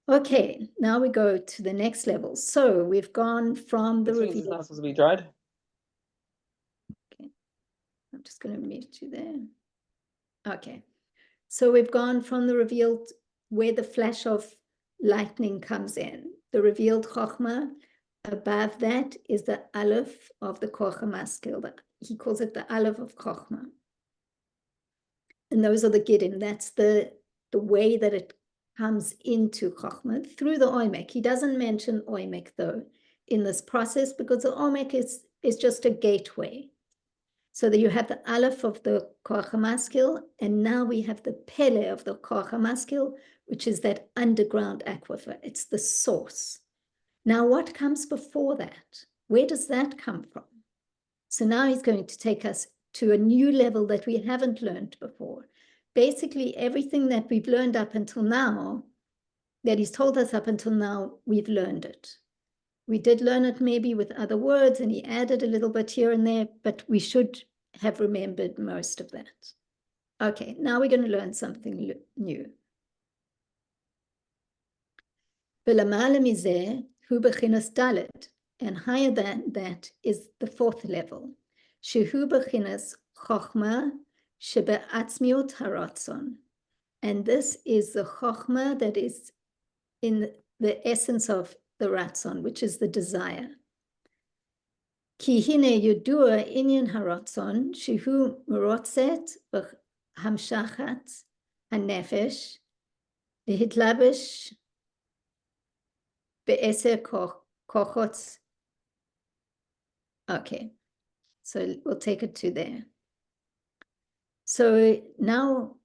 Okay, now we go to the next level. So we've gone from the Which means it's reveal. not supposed to be dried. Okay, I'm just going to mute you there. Okay, so we've gone from the revealed, where the flash of lightning comes in. The revealed chochma, above that is the aleph of the koch maskil. He calls it the aleph of chochma. And those are the giddim. That's the way that it comes into chochma through the oimek. He doesn't mention oimek though in this process, because the oimek is just a gateway. So that you have the aleph of the koach maskil, and now we have the pele of the koach maskil, which is that underground aquifer. It's the source. Now what comes before that? Where does that come from? So now he's going to take us to a new level that we haven't learned before. Basically, everything that we've learned up until now, that he's told us up until now, we've learned it. We did learn it maybe with other words, and he added a little bit here and there, but we should have remembered most of that. Okay, now we're going to learn something new. V'lamala mizeh hu b'chinas dalet, and higher than that is the fourth level. Shehu b'chinas chochma shebe'atzmiut haratzon. And this is the chochma that is in the essence of the ratzon, which is the desire. Ki hine yudua inyan haratzon shehu merotzet v'hamshachat hanefesh v'hitlabish be'eser kochot. Okay, so we'll take it to there. So now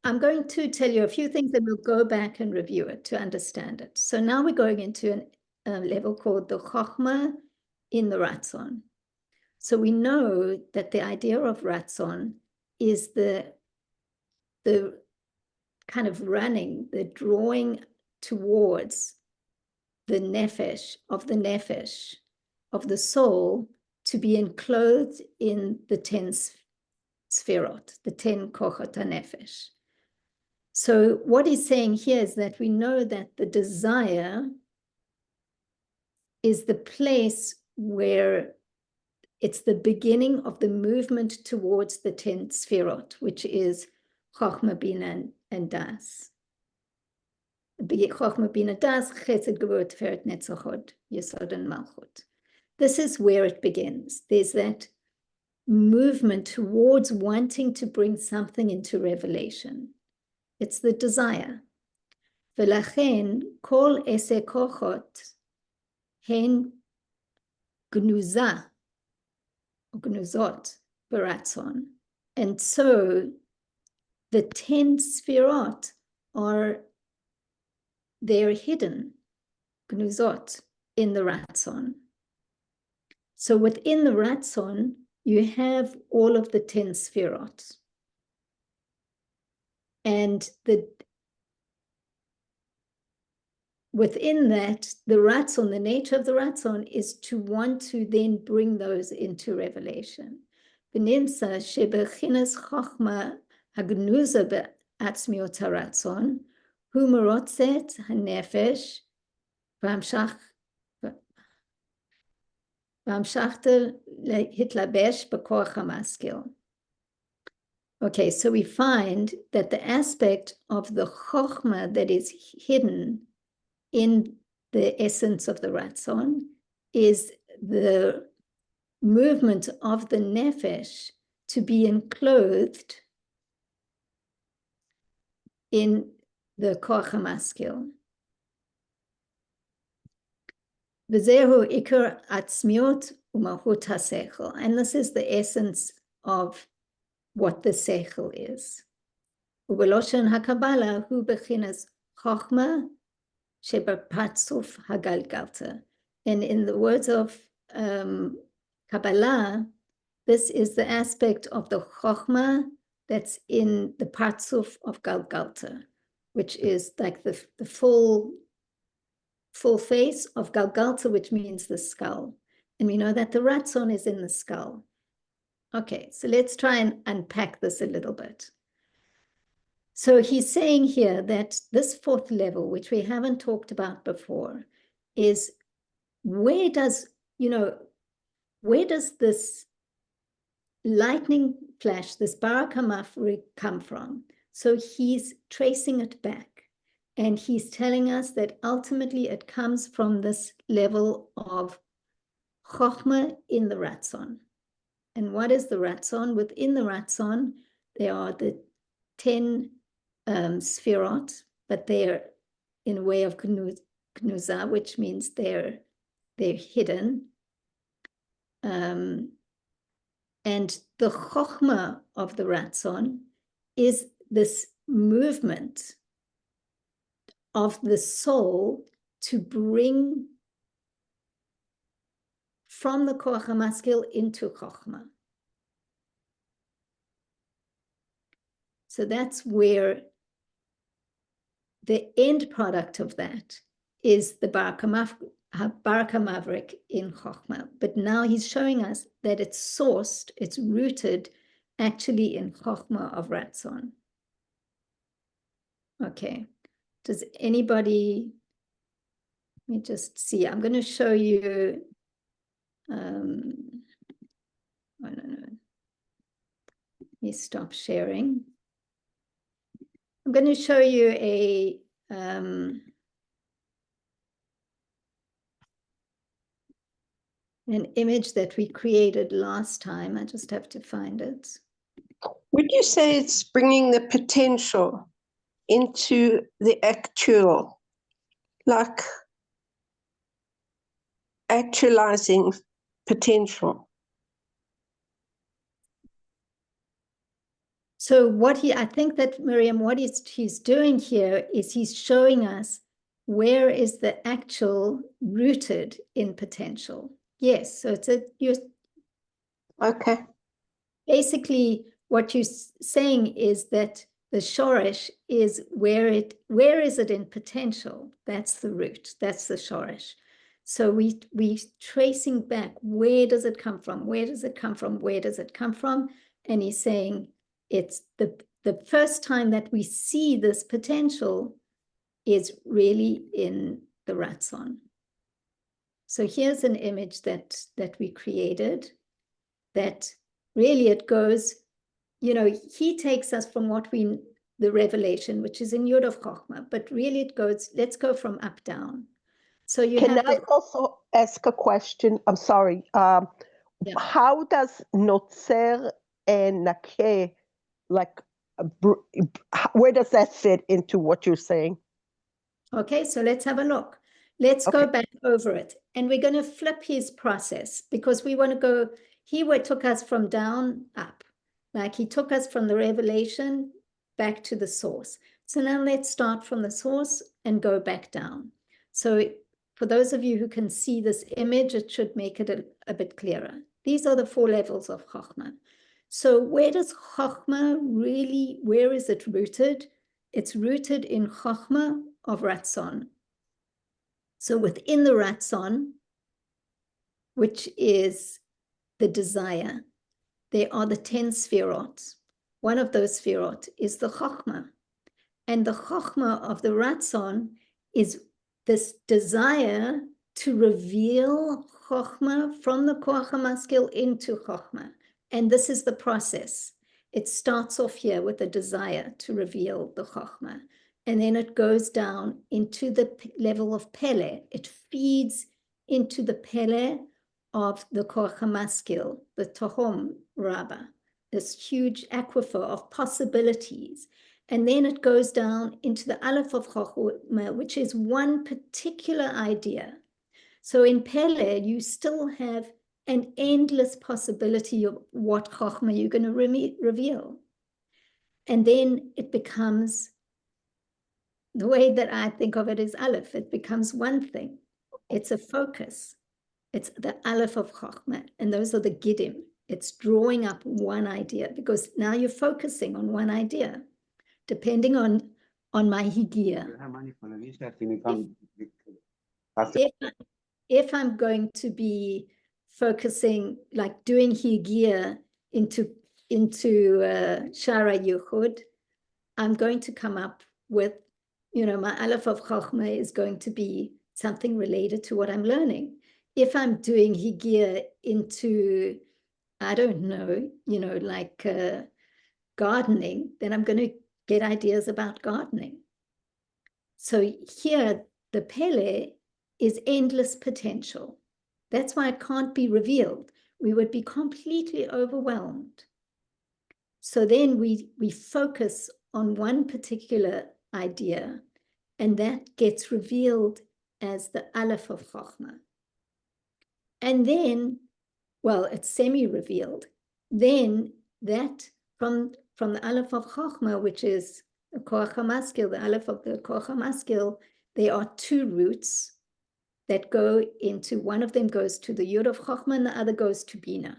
I'm going to tell you a few things, and we'll go back and review it to understand it. So now we're going into a level called the chochma in the ratzon. So we know that the idea of ratzon is the kind of running, the drawing towards the nefesh, of the soul, to be enclosed in the 10 sfirot, the 10 kochot hanefesh. So what he's saying here is that we know that the desire is the place where it's the beginning of the movement towards the 10 sfirot, which is Chochma, Bina, and Das. Chochma, Bina, Das, Chesed, Gevurah, Tiferet, Netzach, Hod, Yesod, and Malchut. This is where it begins. There's that movement towards wanting to bring something into revelation. It's the desire. V'lachen kol ese kochot hen gnuza, or gnuzot beratzon. And so the 10 sfirot they're hidden, gnuzot, in the ratzon. So within the ratzon, you have all of the 10 sfirot. And within that, the ratzon, the nature of the ratzon is to want to then bring those into revelation. V'nimsa shebechinas chochma hagnuza be'atzmiut haratzon hu merotzet hanefesh v'hamshachta hitlabesh b'koach hamaskil. Okay, so we find that the aspect of the chochma that is hidden in the essence of the ratzon is the movement of the nefesh to be enclosed in the koach hamaskil. V'zehu ikar atzmiut u'mahut hasechel, and this is the essence of what the sechel is. U'beloshen hakabbalah hu bechinas chochma shebepatzuf hagalgalta. And in the words of Kabbalah, this is the aspect of the Chochmah that's in the Partzuf of Galgalta, which is like the full face of Galgalta, which means the skull. And we know that the Ratzon is in the skull. Okay, so let's try and unpack this a little bit. So he's saying here that this fourth level, which we haven't talked about before, is where does this lightning flash, this Barak HaMafrik, come from? So he's tracing it back. And he's telling us that ultimately it comes from this level of Chochmah in the Ratzon. And what is the Ratzon? Within the Ratzon, there are the 10 Sfirot, but they're in a way of Knuza, which means they're hidden. And the Chochmah of the Ratzon is this movement of the soul to bring from the Koach HaMaskil into Chochmah. So that's where the end product of that is the Barak HaMavrik in Chochmah. But now he's showing us that it's sourced, it's rooted actually in Chochmah of Ratzon. Okay. Does anybody, let me just see, I'm going to show you, oh no, let me stop sharing. I'm going to show you an image that we created last time. I just have to find it. Would you say it's bringing the potential into the actual, like actualizing potential? So I think that Miriam, what he's doing here is he's showing us where is the actual rooted in potential. Yes, so you're okay. Basically what you're saying is that the shoresh is where is it in potential? That's the root, that's the shoresh. So we tracing back, where does it come from? Where does it come from? Where does it come from? And he's saying it's the first time that we see this potential is really in the Ratzon. So here's an image that we created that really it goes, he takes us from the revelation, which is in Yud of Chochmah, but really it goes, let's go from up down. So Can I also ask a question? I'm sorry. Yeah. How does Notzer and Nakeh, like, where does that fit into what you're saying? Okay, so let's have a look. Let's go back over it. And we're going to flip his process because we want to go, he took us from down up. Like he took us from the revelation back to the source. So now let's start from the source and go back down. So for those of you who can see this image, it should make it a bit clearer. These are the 4 levels of Chochmah. So where does Chochmah really, where is it rooted? It's rooted in Chochmah of Ratzon. So within the Ratzon, which is the desire, there are the 10 Sfirot. One of those Sfirot is the Chochmah. And the Chochmah of the Ratzon is this desire to reveal Chochmah from the Koach HaMaskil into Chochmah. And this is the process. It starts off here with a desire to reveal the Chochmah. And then it goes down into the level of Pele. It feeds into the Pele of the Koach HaMaskil, the Tohom Rabbah, this huge aquifer of possibilities. And then it goes down into the Aleph of Chochmah, which is one particular idea. So in Pele, you still have an endless possibility of what Chochmah you're going to reveal. And then it becomes, the way that I think of it is Aleph, it becomes one thing. It's a focus. It's the Aleph of Chochmah, and those are the Giddim. It's drawing up one idea, because now you're focusing on one idea, depending on my higia. If I'm going to be focusing, like doing higia into Shara Yuchud, I'm going to come up with, my Aleph of Chochmah is going to be something related to what I'm learning. If I'm doing higia into, I don't know, like gardening, then I'm going to get ideas about gardening. So here, the Pele is endless potential. That's why it can't be revealed. We would be completely overwhelmed. So then we focus on one particular idea, and that gets revealed as the Aleph of Chochmah. And then, well, it's semi-revealed. Then that, from the Aleph of Chochmah, which is the Koach HaMaskil, the Aleph of the Koach HaMaskil, there are two roots that go into, one of them goes to the Yud of Chochmah and the other goes to Bina.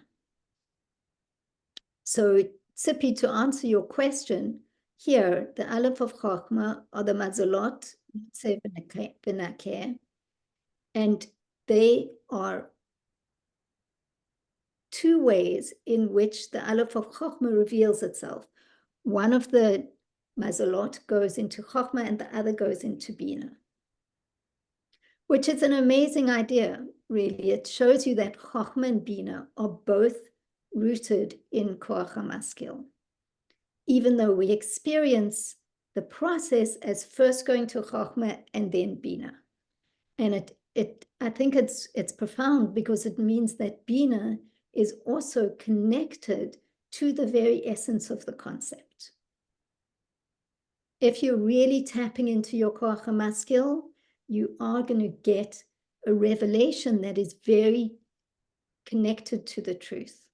So, Tzipi, to answer your question, here, the Aleph of Chochmah are the Mazalot, and they are two ways in which the Aleph of Chochmah reveals itself. One of the Mazalot goes into Chochmah and the other goes into Bina, which is an amazing idea, really. It shows you that Chochmah and Bina are both rooted in Koach HaMaskil, even though we experience the process as first going to Chochmah and then Bina. And I think it's profound, because it means that Bina is also connected to the very essence of the concept. If you're really tapping into your Koach HaMaskil, you are going to get a revelation that is very connected to the truth.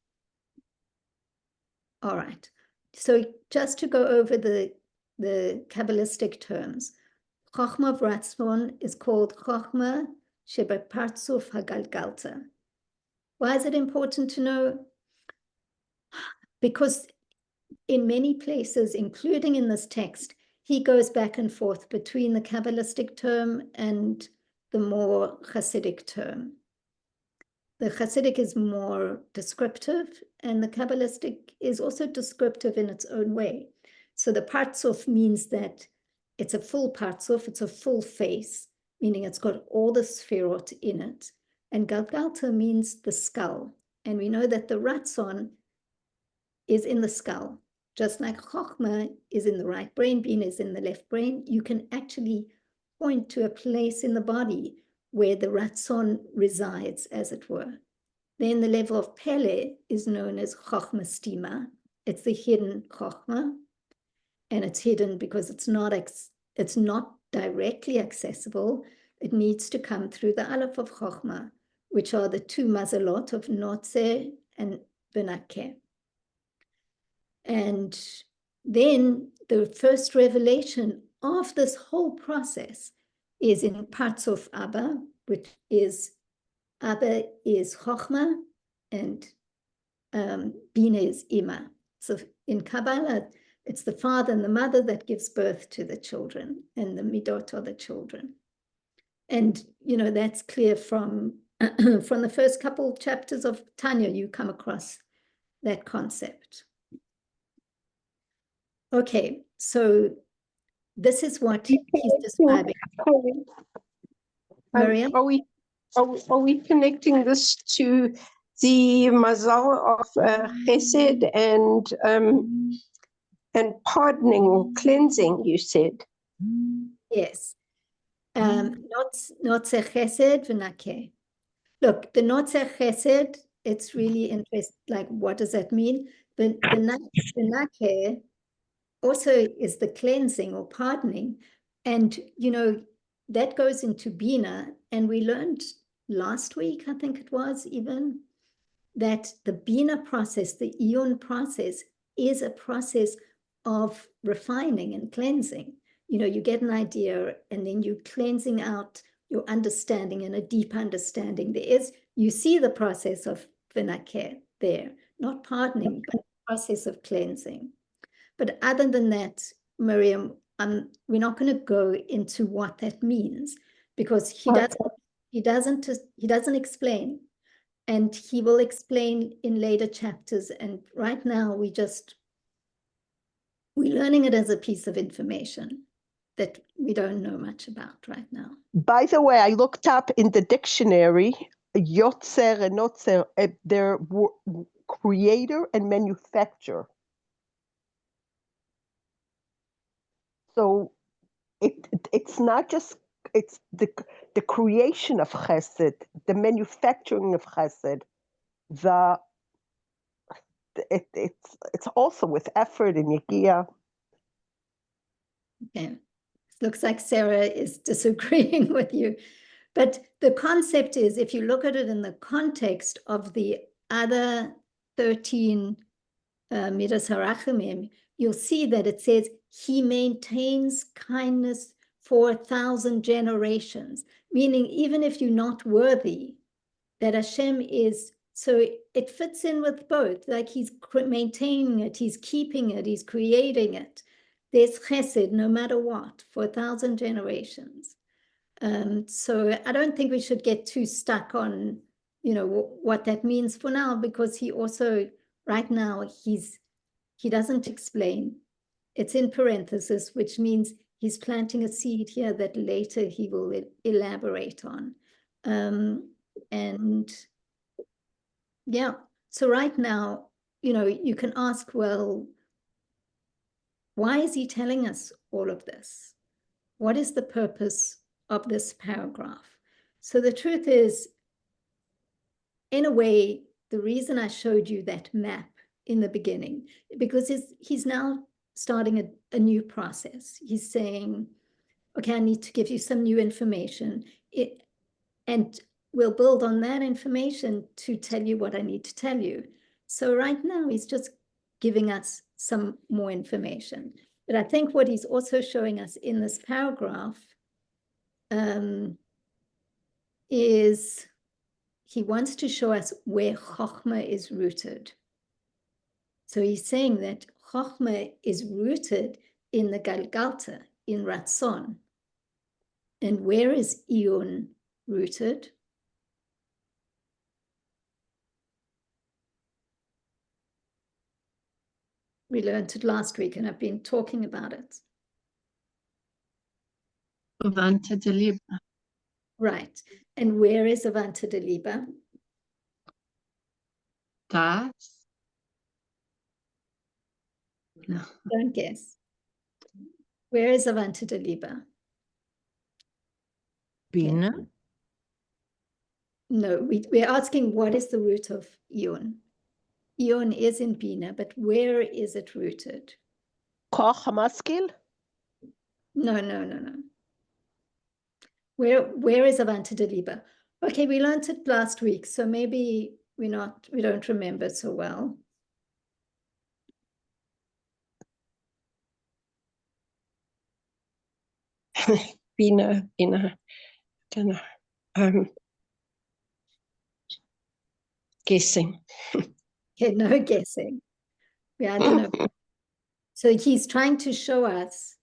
All right. So just to go over the Kabbalistic terms, Chochmah Vratzvon is called Chochmah Shebepartzuf HaGalgalta. Why is it important to know? Because in many places, including in this text, he goes back and forth between the Kabbalistic term and the more Chassidic term. The Chassidic is more descriptive, and the Kabbalistic is also descriptive in its own way. So the Partzuf means that it's a full Partzuf, it's a full face, meaning it's got all the Sfirot in it. And Galgalta means the skull. And we know that the Ratzon is in the skull. Just like Chochmah is in the right brain, Bina is in the left brain, you can actually point to a place in the body where the Ratzon resides, as it were. Then the level of Pele is known as Chochmah Stima. It's the hidden Chochmah, and it's hidden because it's not directly accessible. It needs to come through the Aleph of Chochmah, which are the two Mazalot of Notze and Benakeh. And then the first revelation of this whole process is in Partzuf Abba, which is, Abba is Chochmah and Bina is Ima. So in Kabbalah, it's the father and the mother that gives birth to the children, and the midot are the children. And, that's clear from the first couple chapters of Tanya, you come across that concept. Okay, so this is what he's describing. Maria? Are we connecting this to the mazal of chesed and pardoning or cleansing, you said? Yes. Not chesed v'nakeh. Look, the not chesed, it's really interesting. Like, what does that mean? The nakeh also is the cleansing or pardoning. And, that goes into Bina. And we learned last week, I think it was even, that the Bina process, the Iyun process, is a process of refining and cleansing. You get an idea and then you're cleansing out your understanding and a deep understanding. You see the process of Vinakeh there. not pardoning, but process of cleansing. But other than that, Miriam, we're not going to go into what that means, because he doesn't explain, and he will explain in later chapters. And right now we're learning it as a piece of information that we don't know much about right now. By the way, I looked up in the dictionary, Yotzer and Notzer, they're creator and manufacturer. So it's not just, it's the creation of chesed, the manufacturing of chesed, it's also with effort and yigia. Okay, looks like Sarah is disagreeing with you. But the concept is, if you look at it in the context of the other 13 Midas Harachamim, you'll see that it says, he maintains kindness for 1,000 generations, meaning even if you're not worthy, that Hashem is, so it fits in with both, like he's maintaining it, he's keeping it, he's creating it. There's chesed no matter what for 1,000 generations. So I don't think we should get too stuck on, what that means for now, because he also, right now, he doesn't explain. It's in parenthesis, which means he's planting a seed here that later he will elaborate on. And yeah, so right now, you can ask, well, why is he telling us all of this? What is the purpose of this paragraph? So the truth is, in a way, the reason I showed you that map in the beginning, because he's now starting a new process. He's saying, okay, I need to give you some new information, and we'll build on that information to tell you what I need to tell you. So right now, he's just giving us some more information. But I think what he's also showing us in this paragraph is he wants to show us where Chochmah is rooted. So he's saying that Chochmah is rooted in the Galgalta, in Ratzon. And where is Iyun rooted? We learned it last week, and I've been talking about it. Avanta de Liba. Right. And where is Avanta de Liba? Das. No. Don't guess. Where is Avanta de Liba? Bina? Okay. No, we're asking what is the root of Iyun? Iyun is in Bina, but where is it rooted? Koch HaMaskil? No. Where is Avanta de Liba? Okay, we learned it last week, so maybe we don't remember so well. Bina, don't know. Guessing. Okay, no guessing. Yeah, I don't know. So he's trying to show us,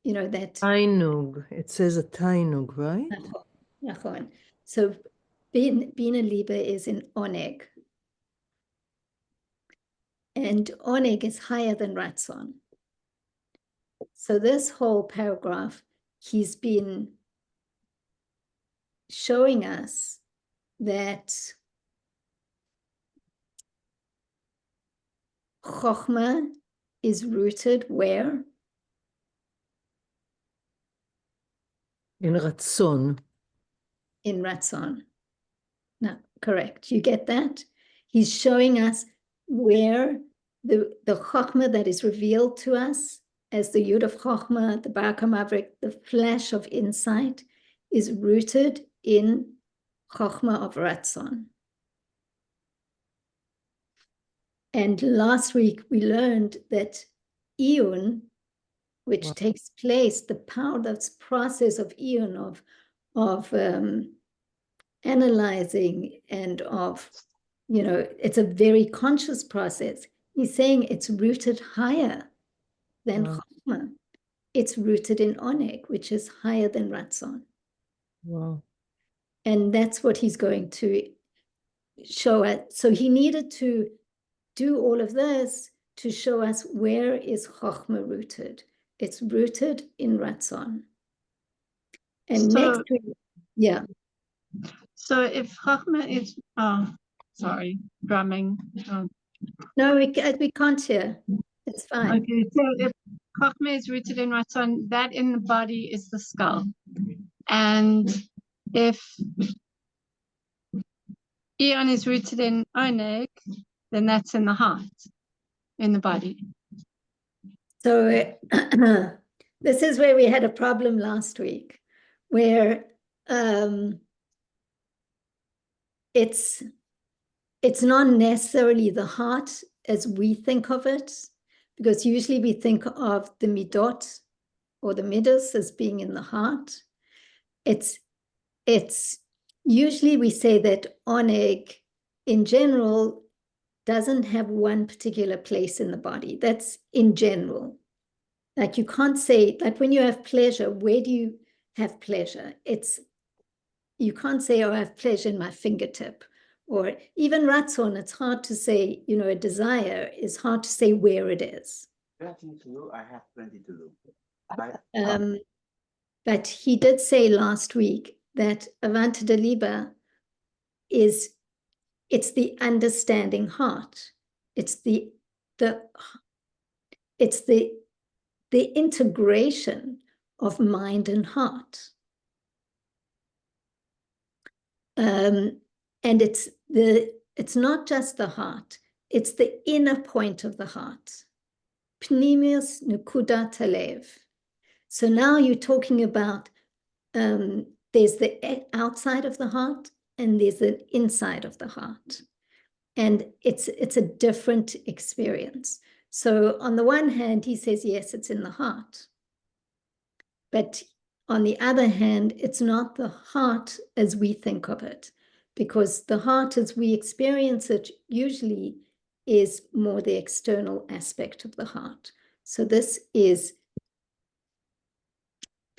that. Tainug. It says a tainug, right? Nachon. So Bina Liba is in Oneg. And Oneg is higher than Ratzon. So this whole paragraph, he's been showing us that Chochmah is rooted where? In Ratzon. In Ratzon. No, correct. You get that? He's showing us where the Chochmah that is revealed to us as the Yud of Chochmah, the Barak HaMavrik, the flash of insight, is rooted in Chochmah of Ratzon. And last week we learned that Iyun, which takes place, the power, that's process of Iyun, of analyzing and of it's a very conscious process. He's saying it's rooted higher than Wow. Chokhmah. It's rooted in Oneg, which is higher than Ratzon. Wow. And that's what he's going to show us. So he needed to do all of this to show us where is Chokhmah rooted. It's rooted in Ratzon. And So- next week, yeah. So if Chachma is, sorry, drumming. No, we can't hear. It's fine. Okay, so if Chachma is rooted in Ratzon, that in the body is the skull. And if Eon is rooted in Oneg, then that's in the heart, in the body. So this is where we had a problem last week, where it's not necessarily the heart as we think of it, because usually we think of the midot or the midas as being in the heart. It's usually we say that oneg in general doesn't have one particular place in the body. That's in general. Like you can't say, like when you have pleasure, where do you have pleasure? You can't say, oh, I have pleasure in my fingertip. Or even ratzon, it's hard to say, a desire is hard to say where it is. Plenty to do. I have plenty to do. But he did say last week that Avanta de Liba it's the understanding heart. It's the integration of mind and heart. And it's not just the heart, it's the inner point of the heart. Pnimius nukudat halev. So now you're talking about there's the outside of the heart and there's the inside of the heart. And it's a different experience. So on the one hand, he says, yes, it's in the heart. But on the other hand, it's not the heart as we think of it, because the heart as we experience it usually is more the external aspect of the heart. So this is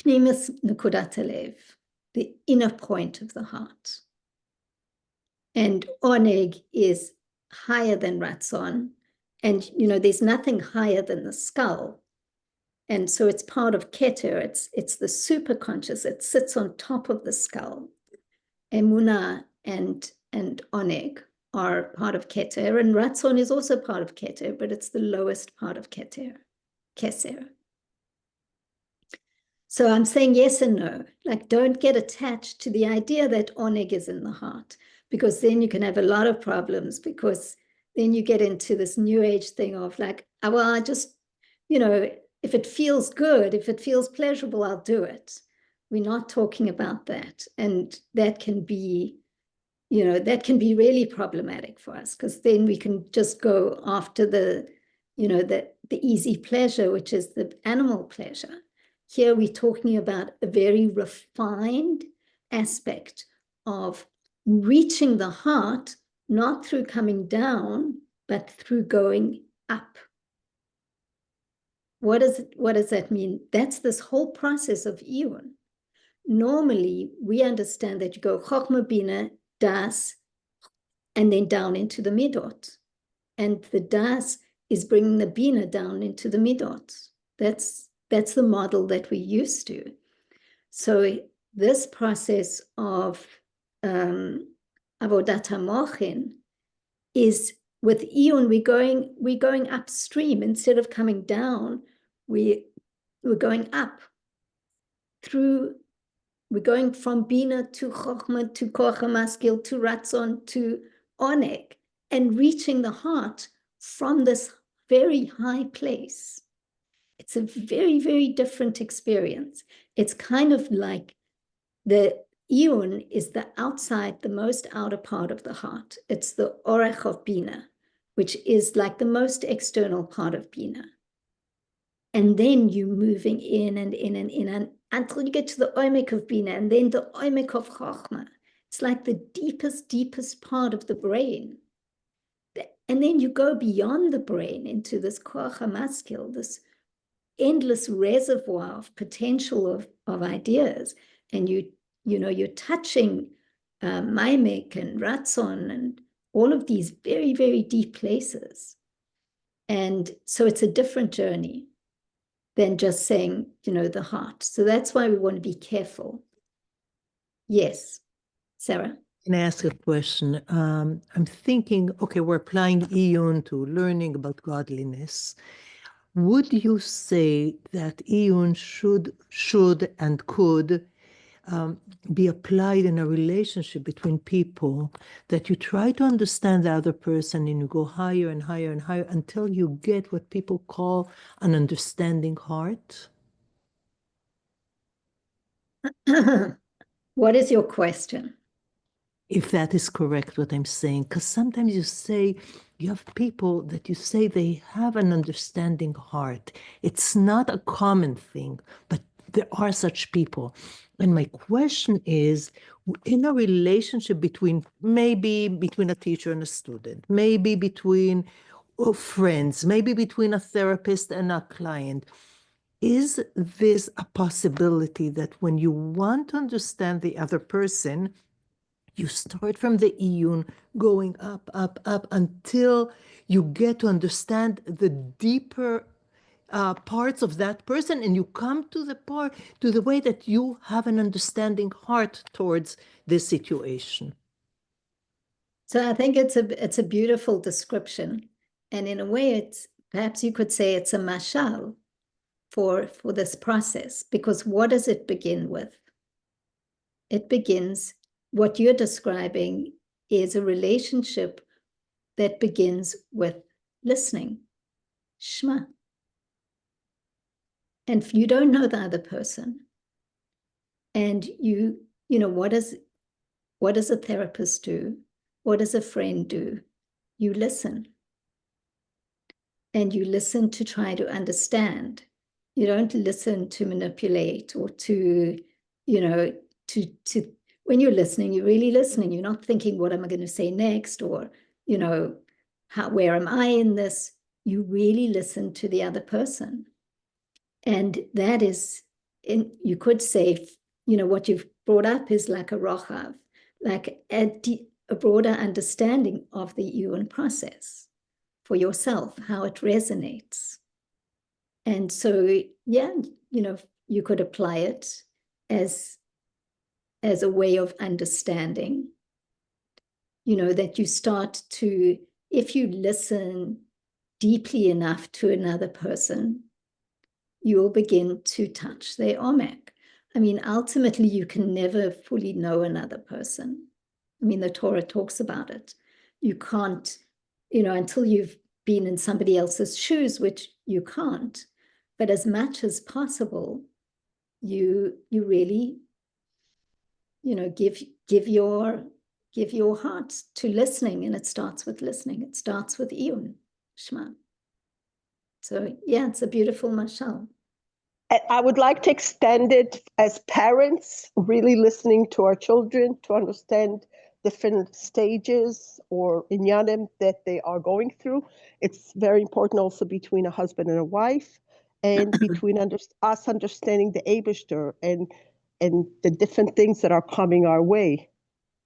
Pnimis Nukudat Halev, the inner point of the heart. And Oneg is higher than Ratzon. And, there's nothing higher than the skull. And so it's part of Keter. It's the superconscious. It sits on top of the skull. Emunah and Oneg are part of Keter. And Ratzon is also part of Keter, but it's the lowest part of Keter, Keser. So I'm saying yes and no. Like, don't get attached to the idea that Oneg is in the heart, because then you can have a lot of problems, because then you get into this new age thing of like, oh, well, I just, if it feels good, if it feels pleasurable, I'll do it. We're not talking about that. And that can be, really problematic for us, because then we can just go after the easy pleasure, which is the animal pleasure. Here we're talking about a very refined aspect of reaching the heart, not through coming down, but through going up. What does that mean? That's this whole process of Iyun. Normally, we understand that you go Chokhmah, Bina, Das, and then down into the Midot. And the Das is bringing the Bina down into the Midot. That's the model that we're used to. So this process of Avodat HaMochin is with Iyun, we're going upstream. Instead of coming down, we're going up we're going from Bina to Chokhmah to Koach HaMaskil to Ratzon to Oneg, and reaching the heart from this very high place. It's a very, very different experience. It's kind of like the Iyun is the outside, the most outer part of the heart. It's the Orech of Bina, which is like the most external part of Bina. And then you moving in and in and in and until you get to the Omek of Bina, and then the Omek of Chokhmah. It's like the deepest, deepest part of the brain. And then you go beyond the brain into this koach hamaskil, this endless reservoir of potential of ideas. And you're touching maimek and ratzon and all of these very, very deep places. And so it's a different journey than just saying, the heart. So that's why we want to be careful. Yes, Sarah? Can I ask a question? I'm thinking, okay, we're applying Iyun to learning about godliness. Would you say that Iyun should and could be applied in a relationship between people, that you try to understand the other person and you go higher and higher and higher until you get what people call an understanding heart? What is your question? If that is correct, what I'm saying, because sometimes you have people that you say they have an understanding heart. It's not a common thing, but there are such people. And my question is, in a relationship maybe between a teacher and a student, maybe between friends, maybe between a therapist and a client, is this a possibility that when you want to understand the other person, you start from the Iyun, going up, up, up, until you get to understand the deeper parts of that person, and you come to the way that you have an understanding heart towards this situation? So I think it's a beautiful description. And in a way, perhaps you could say it's a mashal for this process, because what does it begin with? It begins, what you're describing is a relationship that begins with listening, shema. And if you don't know the other person, and what does a therapist do? What does a friend do? You listen. And you listen to try to understand. You don't listen to manipulate or to when you're listening, you're really listening. You're not thinking, what am I going to say next? Or, where am I in this? You really listen to the other person. And that is, you could say, what you've brought up is like a rochav, like a broader understanding of the Iyun process for yourself, how it resonates. And so, yeah, you could apply it as a way of understanding, that you start to, if you listen deeply enough to another person, you'll begin to touch their omek. I mean, ultimately, you can never fully know another person. I mean, the Torah talks about it. You can't, until you've been in somebody else's shoes, which you can't. But as much as possible, you really, give your heart to listening, and it starts with listening. It starts with Iyun, Shema. So yeah, it's a beautiful mashal. I would like to extend it as parents, really listening to our children to understand different stages or inyanim that they are going through. It's very important also between a husband and a wife, and between us understanding the Eibishter and the different things that are coming our way.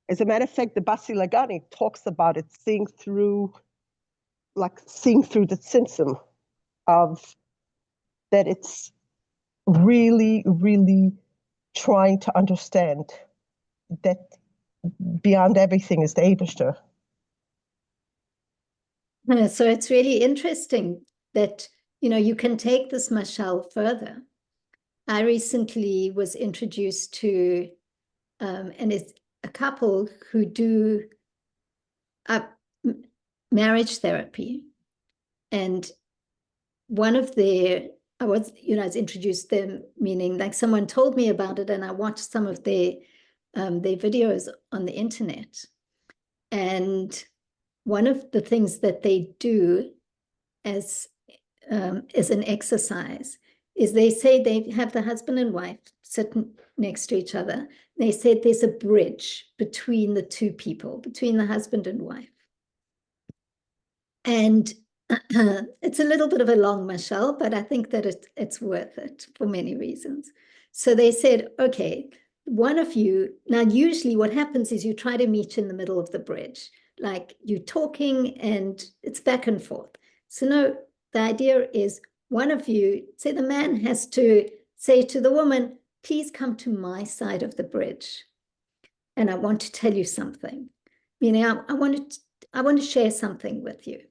As a matter of fact, the Basi Lagani talks about it, seeing through the tzimtzum of that it's really, really trying to understand that beyond everything is the Eibishter. So it's really interesting that, you can take this mashal further. I recently was introduced to, and it's a couple who do marriage therapy. And one of I was introduced them, meaning like someone told me about it, and I watched some of their videos on the internet. And one of the things that they do as an exercise is they say they have the husband and wife sitting next to each other. They said there's a bridge between the two people, between the husband and wife. And it's a little bit of a long mashal, but I think that it's worth it for many reasons. So they said, okay, one of you, now usually what happens is you try to meet in the middle of the bridge, like you're talking and it's back and forth. So no, the idea is one of you, say the man has to say to the woman, please come to my side of the bridge. And I want to tell you something. Meaning I want to share something with you.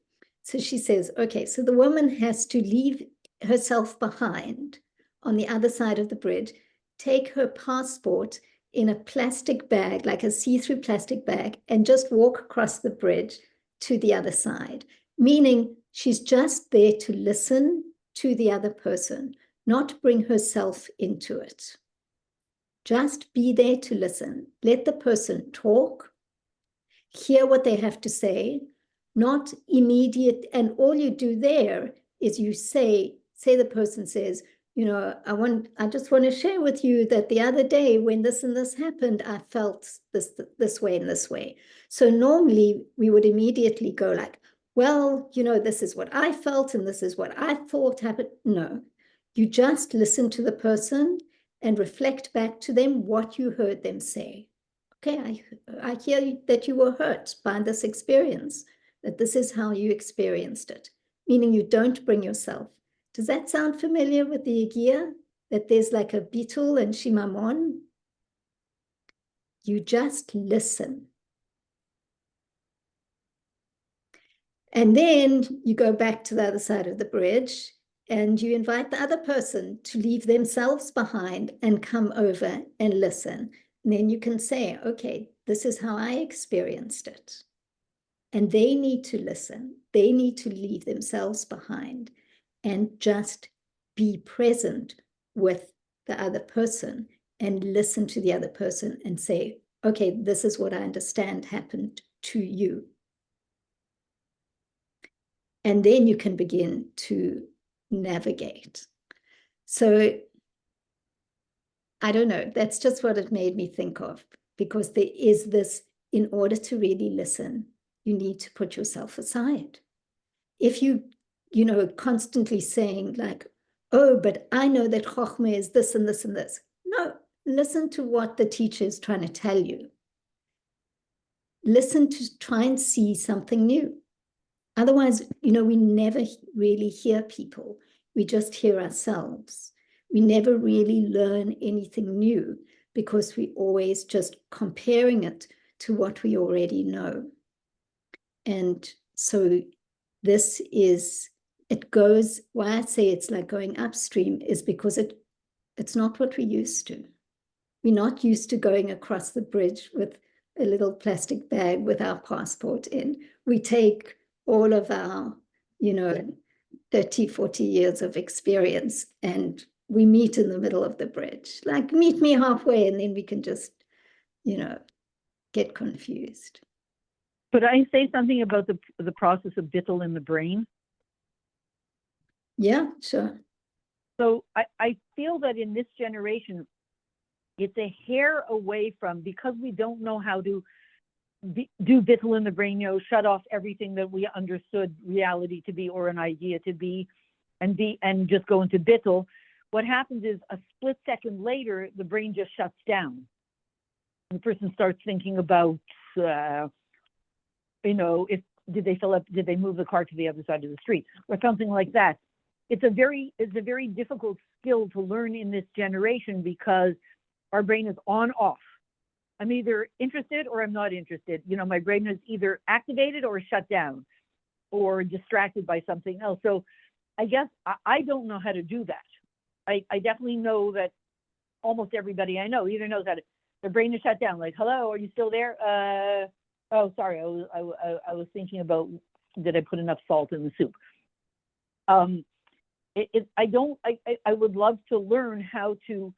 So she says, okay, so the woman has to leave herself behind on the other side of the bridge, take her passport in a plastic bag, like a see-through plastic bag, and just walk across the bridge to the other side, meaning she's just there to listen to the other person, not bring herself into it. Just be there to listen. Let the person talk, hear what they have to say, not immediate. And all you do there is you say the person says, you know, I just want to share with you that the other day when this and this happened, I felt this way and this way. So normally we would immediately go like, well, you know, this is what I felt and this is what I thought happened. No, you just listen to the person and reflect back to them what you heard them say. Okay, I hear that you were hurt by this experience, that this is how you experienced it, meaning you don't bring yourself. Does that sound familiar with the Igia? That there's like a Bitul and Shimamon? You just listen. And then you go back to the other side of the bridge and you invite the other person to leave themselves behind and come over and listen. And then you can say, okay, this is how I experienced it. And they need to listen. They need to leave themselves behind and just be present with the other person and listen to the other person and say, okay, this is what I understand happened to you. And then you can begin to navigate. So I don't know, that's just what it made me think of, because there is this, in order to really listen, you need to put yourself aside. If you know, constantly saying like, oh, but I know that Chochmah is this and this and this. No, listen to what the teacher is trying to tell you. Listen to try and see something new. Otherwise, you know, we never really hear people. We just hear ourselves. We never really learn anything new because we always just comparing it to what we already know. And so this is, it goes, why I say it's like going upstream is because it's not what we're used to. We're not used to going across the bridge with a little plastic bag with our passport in. We take all of our, you know, 30, 40 years of experience and we meet in the middle of the bridge. Like, meet me halfway and then we can just, you know, get confused. Could I say something about the process of bittul in the brain? Yeah, sure. So I feel that in this generation, it's a hair away from, because we don't know how to do bittul in the brain, you know, shut off everything that we understood reality to be or an idea to be, and just go into bittul. What happens is a split second later, the brain just shuts down. And the person starts thinking about, you know, did they move the car to the other side of the street or something like that. It's a very difficult skill to learn in this generation because our brain is on off. I'm either interested or I'm not interested. You know, my brain is either activated or shut down or distracted by something else. So I guess I don't know how to do that. I definitely know that almost everybody I know either knows how to, their brain is shut down. Like, hello, are you still there? Oh, sorry, I was thinking about, did I put enough salt in the soup? I would love to learn how to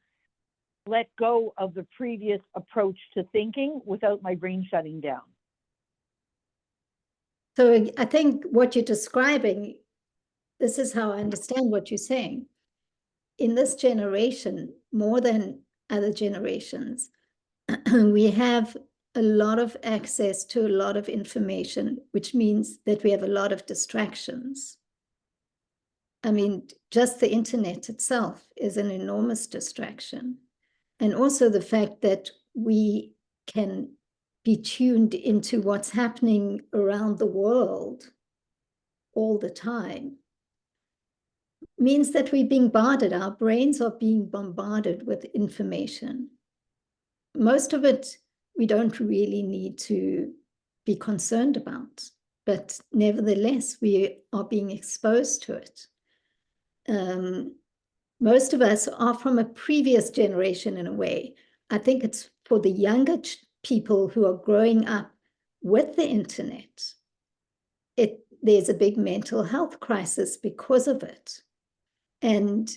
let go of the previous approach to thinking without my brain shutting down. So I think what you're describing, this is how I understand what you're saying. In this generation, more than other generations, we have a lot of access to a lot of information, which means that we have a lot of distractions. I mean, just the internet itself is an enormous distraction. And also the fact that we can be tuned into what's happening around the world all the time means that we're being bombarded. Our brains are being bombarded with information. Most of it we don't really need to be concerned about, but nevertheless, we are being exposed to it. Most of us are from a previous generation in a way. I think it's for the younger people who are growing up with the internet. There's a big mental health crisis because of it. And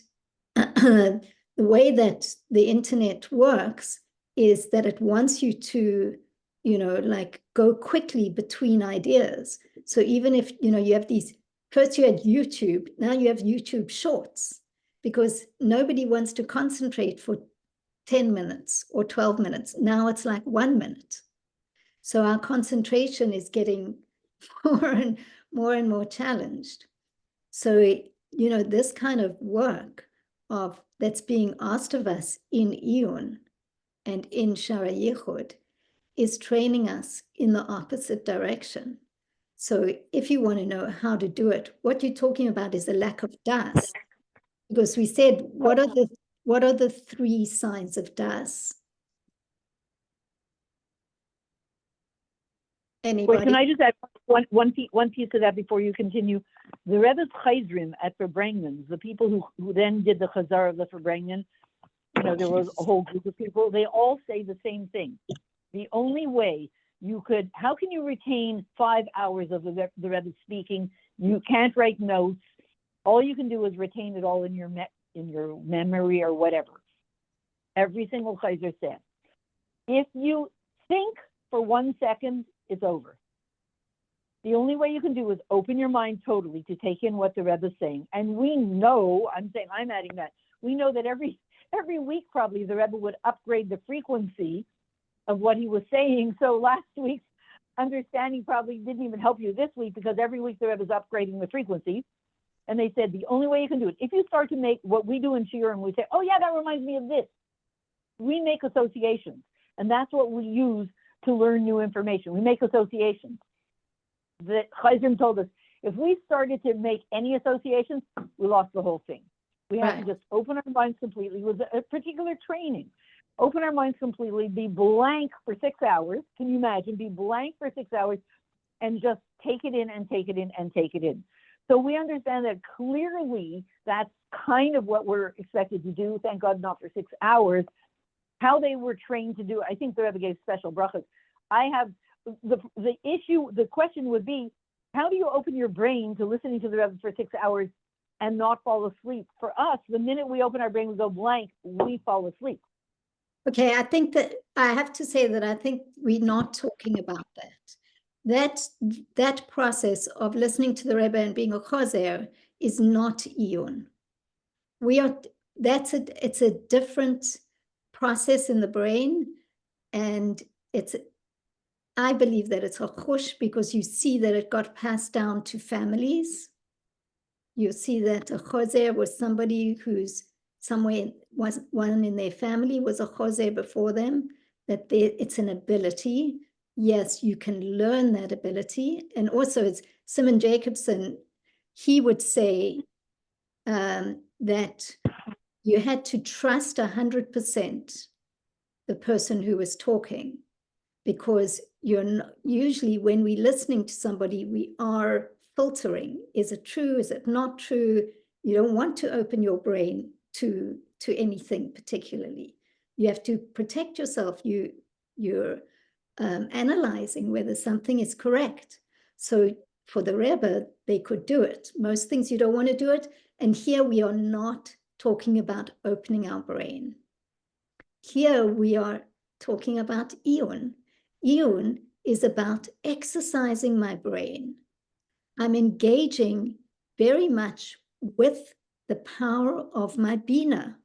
the way that the internet works is that it wants you to, like go quickly between ideas. So even if, you have these, first you had YouTube, now you have YouTube Shorts, because nobody wants to concentrate for 10 minutes or 12 minutes. Now it's like 1 minute. So our concentration is getting more and more challenged. So, this kind of work that's being asked of us in Iyun and in Shara Yichud is training us in the opposite direction. So if you want to know how to do it, what you're talking about is a lack of das. Because we said, what are the 3 signs of das? Anybody? Wait, can I just add one piece of that before you continue? The Rebbe's Chayzrim at Farbrengen, the people who then did the Chazar of the Farbrengen, there was a whole group of people, they all say the same thing. The only way how can you retain 5 hours of the Rebbe speaking? You can't write notes. All you can do is retain it all in your memory or whatever. Every single Chayzer said. If you think for 1 second, it's over. The only way you can do is open your mind totally to take in what the Rebbe is saying. And we know, I'm adding that, we know that every week probably the Rebbe would upgrade the frequency of what he was saying. So last week's understanding probably didn't even help you this week, because every week the Rebbe is upgrading the frequency. And they said the only way you can do it, if you start to make what we do in Shiur and we say, oh yeah, that reminds me of this. We make associations. And that's what we use to learn new information. We make associations. The Chayzrim told us, if we started to make any associations, we lost the whole thing. We have to just open our minds completely with a particular training. Open our minds completely, be blank for 6 hours. Can you imagine? Be blank for 6 hours and just take it in and take it in and take it in. So we understand that clearly that's kind of what we're expected to do. Thank God not for 6 hours. How they were trained to do it, I think the Rebbe gave special brachas. I have the question would be, how do you open your brain to listening to the Rebbe for 6 hours and not fall asleep? For us, the minute we open our brain, we go blank, we fall asleep. Okay, I think that I have to say that I think we're not talking about that. That process of listening to the Rebbe and being a chozer is not Iyun. It's a different process in the brain, and I believe that it's a chush because you see that it got passed down to families. You see that a chozer was somebody who's somewhere, was one in their family was a chozer before them, that it's an ability. Yes, you can learn that ability. And also it's Simon Jacobson, he would say that you had to trust 100% the person who was talking, because usually when we're listening to somebody, we are filtering. Is it true? Is it not true? You don't want to open your brain to anything particularly. You have to protect yourself. You're analyzing whether something is correct. So for the Rebbe, they could do it. Most things you don't want to do it. And here we are not talking about opening our brain. Here we are talking about Iyun. Iyun is about exercising my brain. I'm engaging very much with the power of my bina,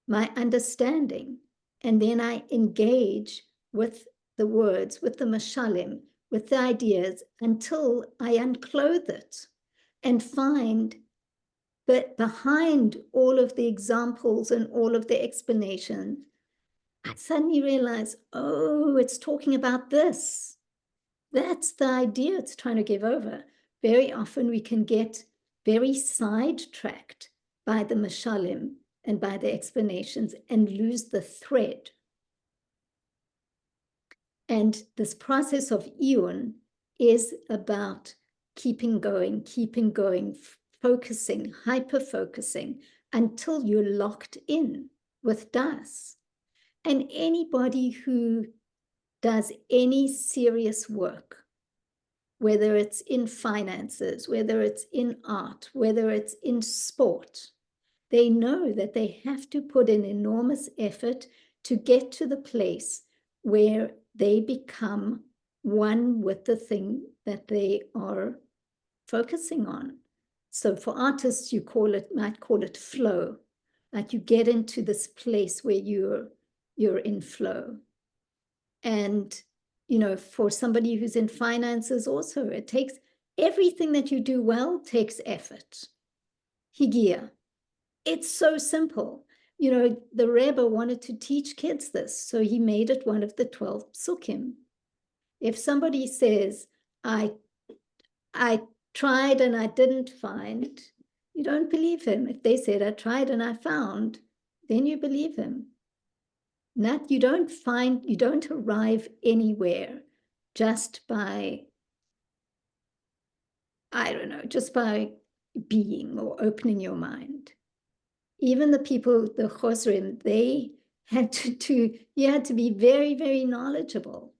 my understanding, and then I engage with the words, with the mashalim, with the ideas, until I unclothe it and find that behind all of the examples and all of the explanations, I suddenly realize, oh, it's talking about this. That's the idea it's trying to give over. Very often we can get very sidetracked by the mashalim and by the explanations and lose the thread. And this process of iyun is about keeping going, focusing, hyper-focusing until you're locked in with das. And anybody who does any serious work, whether it's in finances, whether it's in art, whether it's in sport, they know that they have to put in enormous effort to get to the place where they become one with the thing that they are focusing on. So for artists, you might call it flow, like you get into this place where you're in flow. And, you know, for somebody who's in finances also, it takes everything that you do well takes effort. Higia. It's so simple. You know, the Rebbe wanted to teach kids this, so he made it one of the 12 psukim. If somebody says, I tried and I didn't find, you don't believe him. If they said, I tried and I found, then you believe him. Not, you don't arrive anywhere just by, I don't know, just by being or opening your mind. Even the people, the Chosrim, they had you had to be very, very knowledgeable.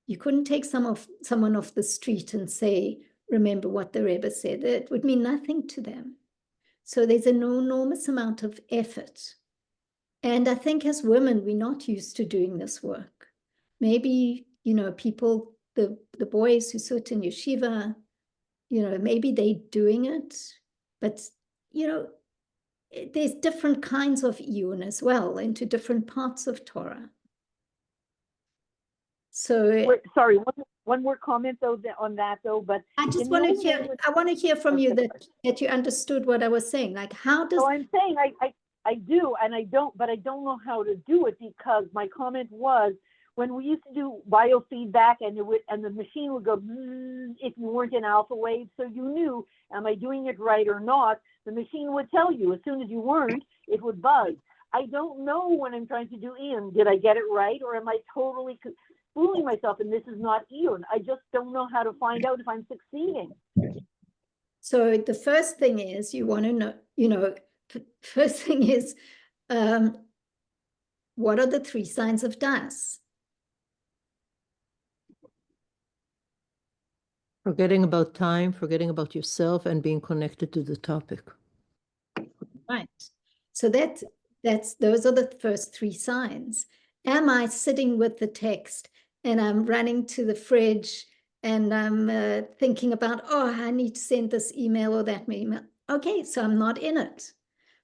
You couldn't take someone off the street and say, remember what the Rebbe said. It would mean nothing to them. So there's an enormous amount of effort. And I think as women, we're not used to doing this work. Maybe, you know, people, the boys who sit in yeshiva, you know, maybe they're doing it, but, you know, there's different kinds of iyun as well into different parts of Torah. So Wait, sorry, one more comment though on that though, but I just want to hear from you that you understood what I was saying. Like, how does? So I'm saying I do, and I don't know how to do it, because my comment was, when we used to do biofeedback and the machine would go if you weren't in alpha wave, so you knew, am I doing it right or not? The machine would tell you. As soon as you weren't, it would buzz. I don't know when I'm trying to do iyun, did I get it right, or am I totally fooling myself and this is not iyun? I just don't know how to find out if I'm succeeding. So the first thing is, you want to know, you know, first thing is, what are the 3 signs of das? Forgetting about time, forgetting about yourself, and being connected to the topic. Right. So those are the first 3 signs. Am I sitting with the text and I'm running to the fridge and I'm thinking about, oh, I need to send this email or that email. Okay, so I'm not in it,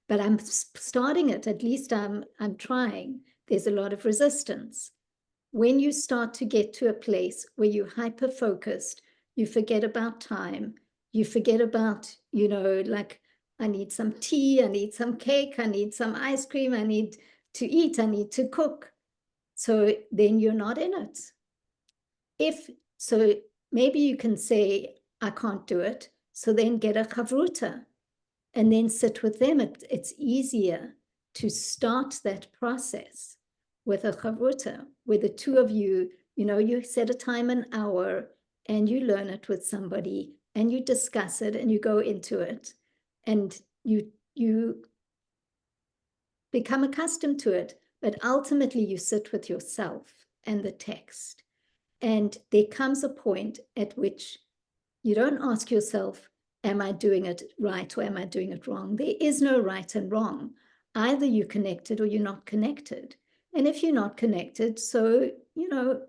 but I'm starting it. At least I'm trying. There's a lot of resistance. When you start to get to a place where you're hyper-focused, you forget about time, you forget about, you know, like, I need some tea, I need some cake, I need some ice cream, I need to eat, I need to cook. So then you're not in it. So maybe you can say, I can't do it. So then get a chavruta and then sit with them. It's easier to start that process with a chavruta, where the 2 of you, you know, you set a time, an hour, and you learn it with somebody and you discuss it and you go into it and you become accustomed to it. But ultimately you sit with yourself and the text. And there comes a point at which you don't ask yourself, am I doing it right or am I doing it wrong? There is no right and wrong. Either you're connected or you're not connected. And if you're not connected, so, you know,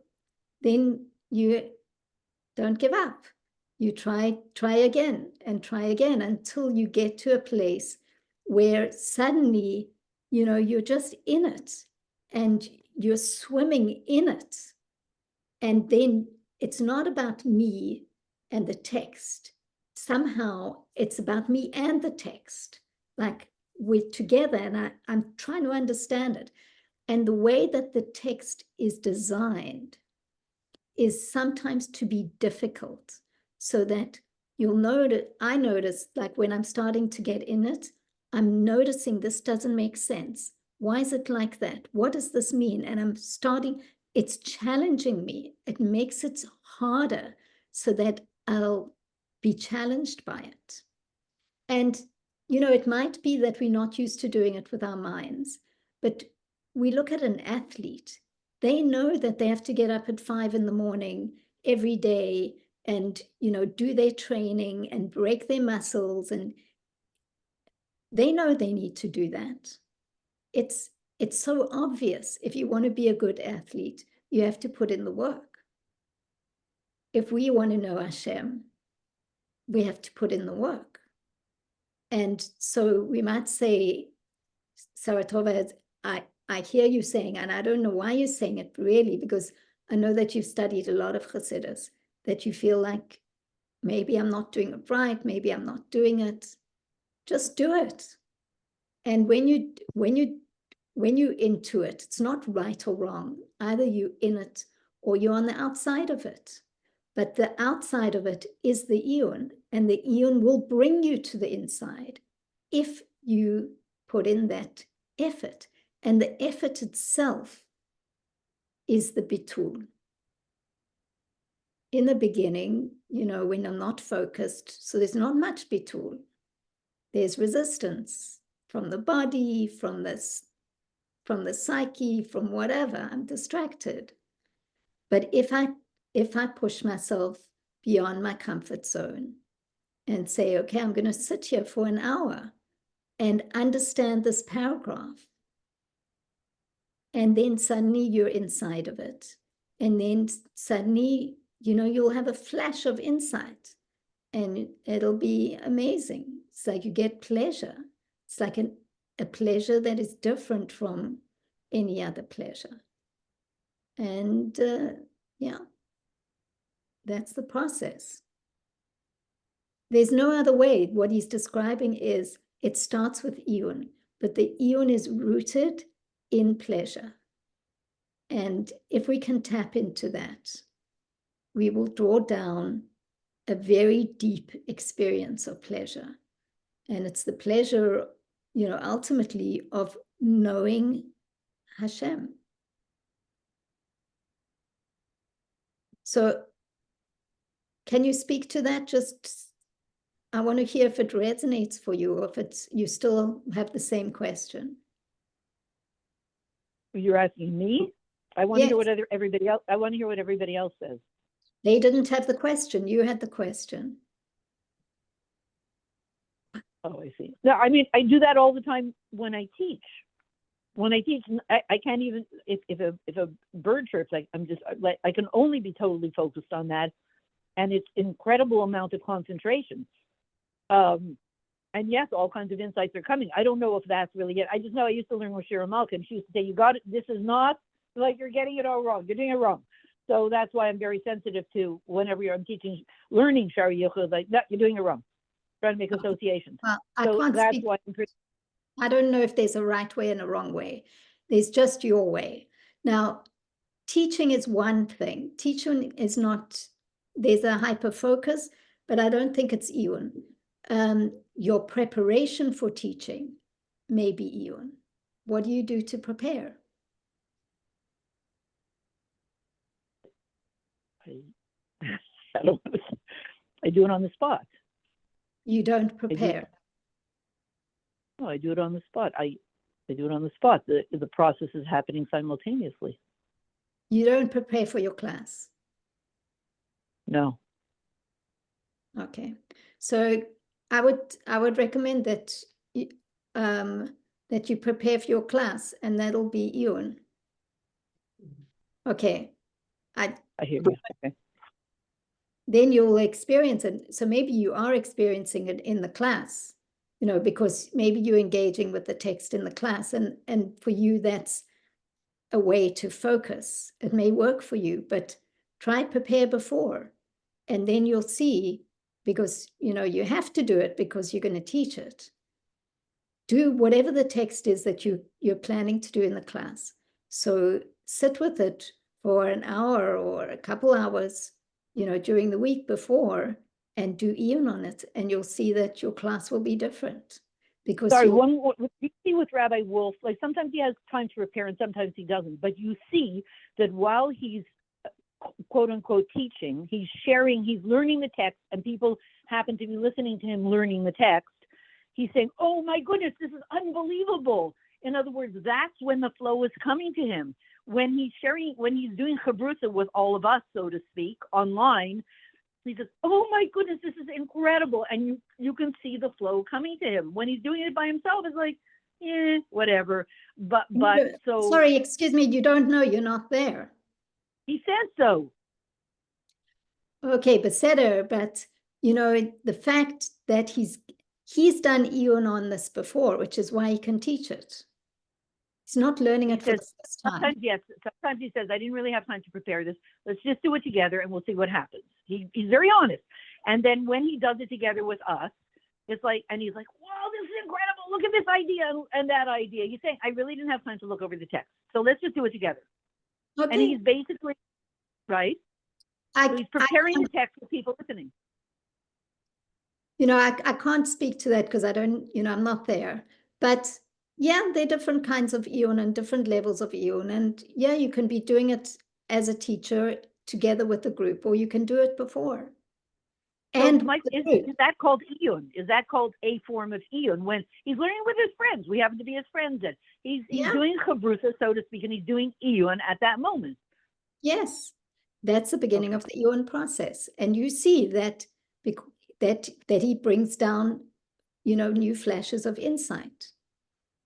then you don't give up. You try again and try again until you get to a place where suddenly, you know, you're just in it and you're swimming in it. And then it's not about me and the text. Somehow it's about me and the text. Like we're together, and I'm trying to understand it. And the way that the text is designed is sometimes to be difficult, so that you'll notice, I notice, like when I'm starting to get in it, I'm noticing this doesn't make sense. Why is it like that? What does this mean? And I'm starting, it's challenging me. It makes it harder so that I'll be challenged by it. And, you know, it might be that we're not used to doing it with our minds, but we look at an athlete, they know that they have to get up at 5 in the morning every day and, you know, do their training and break their muscles. And they know they need to do that. It's so obvious. If you want to be a good athlete, you have to put in the work. If we want to know Hashem, we have to put in the work. And so we might say, Saratova, I hear you saying, and I don't know why you're saying it really, because I know that you've studied a lot of Chassidus, that you feel like maybe I'm not doing it right, maybe I'm not doing it. Just do it. And when you're into it, it's not right or wrong. Either you're in it or you're on the outside of it. But the outside of it is the Eon, and the Eon will bring you to the inside if you put in that effort. And the effort itself is the bitul. In the beginning, you know, when I'm not focused, so there's not much bitul. There's resistance from the body, from the psyche, from whatever. I'm distracted. But if I push myself beyond my comfort zone and say, okay, I'm going to sit here for an hour and understand this paragraph, and then suddenly you're inside of it. And then suddenly, you know, you'll have a flash of insight and it'll be amazing. It's like you get pleasure. It's like a pleasure that is different from any other pleasure. And yeah, that's the process. There's no other way. What he's describing is it starts with Eon, but the Eon is rooted in pleasure. And if we can tap into that, we will draw down a very deep experience of pleasure. And it's the pleasure, you know, ultimately of knowing Hashem. So can you speak to that? Just, I want to hear if it resonates for you, or if it's, you still have the same question. You're asking me? I want to hear Yes. what everybody else. I want to hear what everybody else says. They didn't have the question. You had the question. Oh, I see. No, I mean, I do that all the time when I teach. When I teach, I can't even, if a bird chirps, I can only be totally focused on that, and it's incredible amount of concentration. And yes, all kinds of insights are coming. I don't know if that's really it. I just know I used to learn with Shira Malka, and she used to say, "You got it. This is not like you're getting it all wrong. You're doing it wrong." So that's why I'm very sensitive to whenever I'm teaching, learning Shari Yichud, like, no, you're doing it wrong. Trying to make associations. Well, I So can't that's speak. why I don't know if there's a right way and a wrong way. There's just your way. Now, teaching is one thing. Teaching is not, there's a hyper focus, but I don't think it's Eon. Your preparation for teaching may be Eon. What do you do to prepare? I don't know. I do it on the spot. You don't prepare. No, I do it on the spot. I do it on the spot. The process is happening simultaneously. You don't prepare for your class. No. Okay. So I would recommend that that you prepare for your class, and that'll be Ewan. Okay. I hear you. Okay. Then you'll experience it. So maybe you are experiencing it in the class, you know, because maybe you're engaging with the text in the class, and for you, that's a way to focus. It may work for you, but Try prepare before, and then you'll see, because you have to do it because you're going to teach it. Do whatever the text is that you're planning to do in the class. So sit with it for an hour or a couple hours, during the week before, and do Iyun on it, and you'll see that your class will be different. Because Sorry, you see with Rabbi Wolf, like sometimes he has time to prepare and sometimes he doesn't, but you see that while he's quote unquote teaching, he's sharing, he's learning the text, and people happen to be listening to him learning the text. He's saying, oh my goodness, this is unbelievable. In other words, that's when the flow is coming to him. When he's sharing, when he's doing chabrusa with all of us, so to speak, online, he says, oh my goodness, this is incredible. And you can see the flow coming to him. When he's doing it by himself, it's like, whatever. But so. Sorry, excuse me, you don't know, you're not there. He says so. Okay, but the fact that he's done Iyun on this before, which is why he can teach it. He's not learning it for the first time. Sometimes, yes. Sometimes he says, I didn't really have time to prepare this. Let's just do it together and we'll see what happens. He's very honest. And then when he does it together with us, it's like, and he's like, wow, this is incredible. Look at this idea and that idea. He's saying, I really didn't have time to look over the text. So let's just do it together. Okay. And he's basically, right? So he's preparing the text for people listening. I can't speak to that because I don't, I'm not there. But yeah, there are different kinds of Iyun and different levels of Iyun. And yeah, you can be doing it as a teacher together with the group, or you can do it before. So and Mike, is that called Iyun? Is that called a form of Iyun? When he's learning with his friends, we happen to be his friends, and he's doing chabrusa, so to speak, and he's doing Iyun at that moment. Yes, that's the beginning of the Iyun process. And you see that he brings down, new flashes of insight,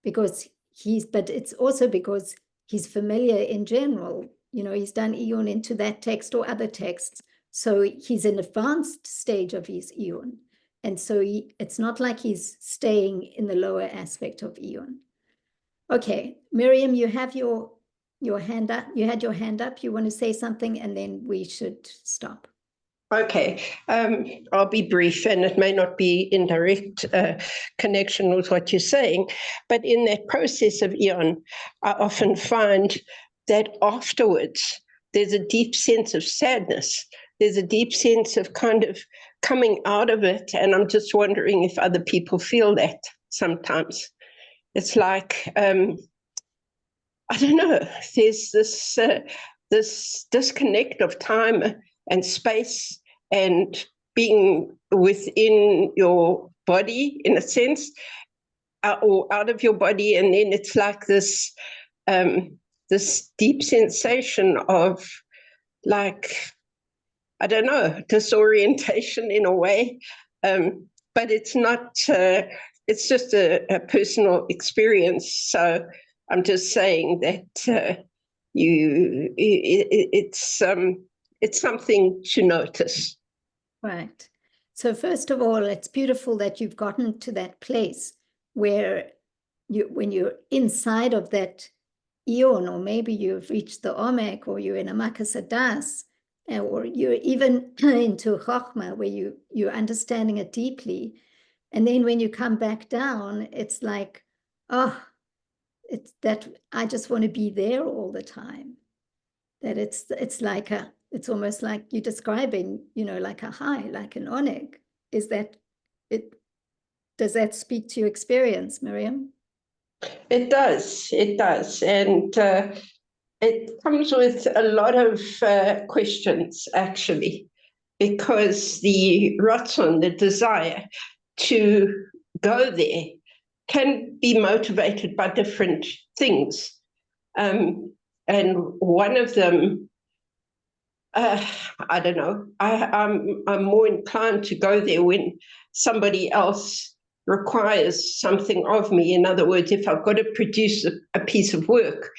because but it's also because he's familiar in general. He's done Iyun into that text or other texts. So he's in an advanced stage of his Iyun. And so it's not like he's staying in the lower aspect of Iyun. Okay, Miriam, you have your hand up. You had your hand up. You want to say something, and then we should stop. Okay, I'll be brief, and it may not be in direct connection with what you're saying, but in that process of Iyun, I often find that afterwards there's a deep sense of sadness. There's a deep sense of kind of coming out of it, and I'm just wondering if other people feel that sometimes. It's like, I don't know, there's this disconnect of time and space and being within your body, in a sense, or out of your body, and then it's like this deep sensation of, like, I don't know, disorientation in a way, but it's not. It's just a personal experience. So I'm just saying that it's something to notice. Right. So first of all, it's beautiful that you've gotten to that place where when you're inside of that Iyun, or maybe you've reached the Omek, or you're in a Makas Hadas, or you're even into Chochmah, where you're understanding it deeply. And then when you come back down, it's like, oh, it's that I just want to be there all the time. That it's like it's almost like you're describing, like a high, like an oneg. Is that it? Does that speak to your experience, Miriam? It does. It does. And it comes with a lot of questions, actually, because the ratzon, the desire to go there, can be motivated by different things. And one of them, I don't know, I'm more inclined to go there when somebody else requires something of me. In other words, if I've got to produce a piece of work,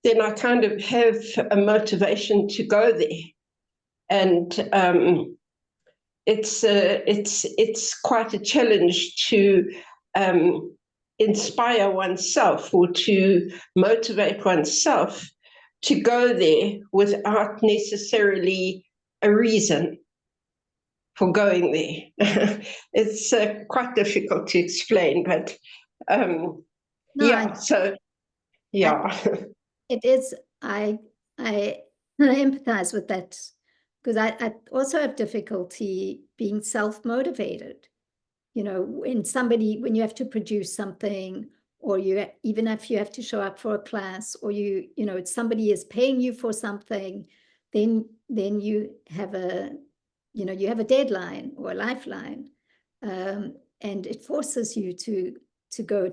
then I kind of have a motivation to go there. And it's quite a challenge to inspire oneself, or to motivate oneself to go there without necessarily a reason for going there. It's quite difficult to explain, but No, yeah, so yeah. It is, I empathize with that, because I also have difficulty being self-motivated. You know, when you have to produce something, or even if you have to show up for a class, or somebody is paying you for something, then you have you have a deadline or a lifeline, and it forces you to go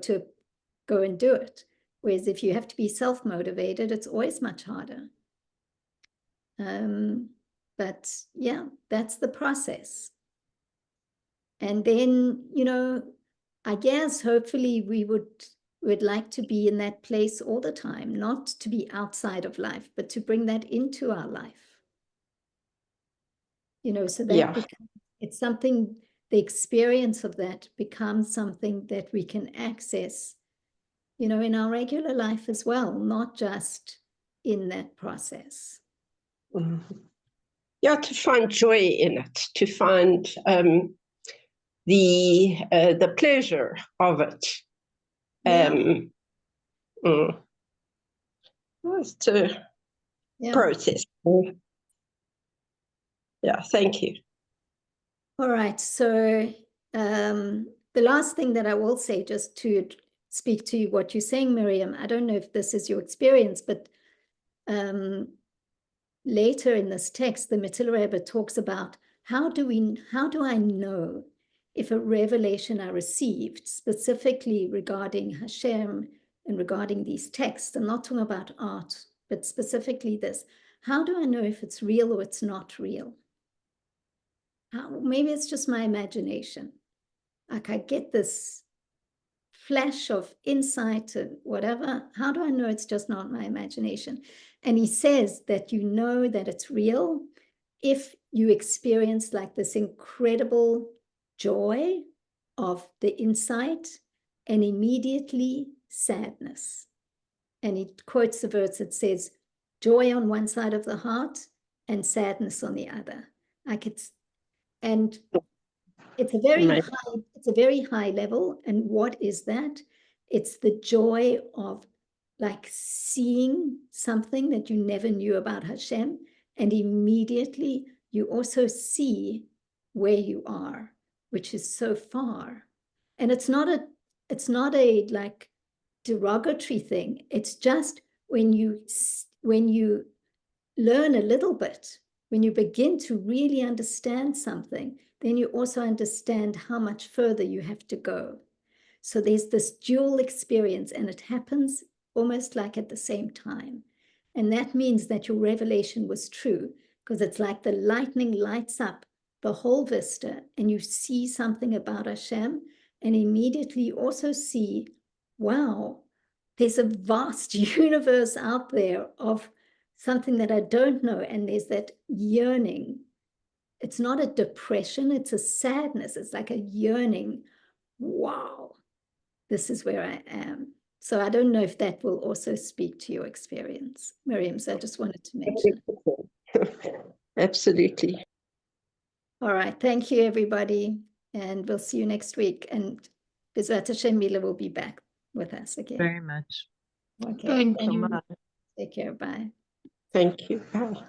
and do it. Whereas if you have to be self-motivated, it's always much harder. But yeah, that's the process. And then, I guess hopefully we would like to be in that place all the time, not to be outside of life, but to bring that into our life. So that it's something, the experience of that becomes something that we can access, in our regular life as well, not just in that process. Yeah, to find joy in it, to find the pleasure of it. It's to process. Yeah, thank you. All right, so the last thing that I will say, just to speak to what you're saying, Miriam, I don't know if this is your experience, but later in this text, the Mitzvah Rebbe talks about how do I know if a revelation I received, specifically regarding Hashem and regarding these texts, I'm not talking about art, but specifically this, how do I know if it's real or it's not real? Maybe it's just my imagination. Like I get this flash of insight and whatever. How do I know it's just not my imagination? And he says that you know that it's real if you experience like this incredible joy of the insight and immediately sadness. And he quotes the verse that says, joy on one side of the heart and sadness on the other. And it's a very high level. And what is that? It's the joy of like seeing something that you never knew about Hashem, and immediately you also see where you are, which is so far. And it's not a like derogatory thing. It's just when you learn a little bit, when you begin to really understand something, then you also understand how much further you have to go. So there's this dual experience, and it happens almost like at the same time. And that means that your revelation was true, because it's like the lightning lights up the whole vista, and you see something about Hashem, and immediately you also see, wow, there's a vast universe out there of something that I don't know. And there's that yearning. It's not a depression, it's a sadness. It's like a yearning. Wow, this is where I am. So I don't know if that will also speak to your experience, Miriam. So I just wanted to mention. Absolutely. All right. Thank you, everybody. And we'll see you next week. And Bezrat Hashem, Mila will be back with us again. Very much. Okay. Thank you. you. Take care. Bye. Thank you. Bye.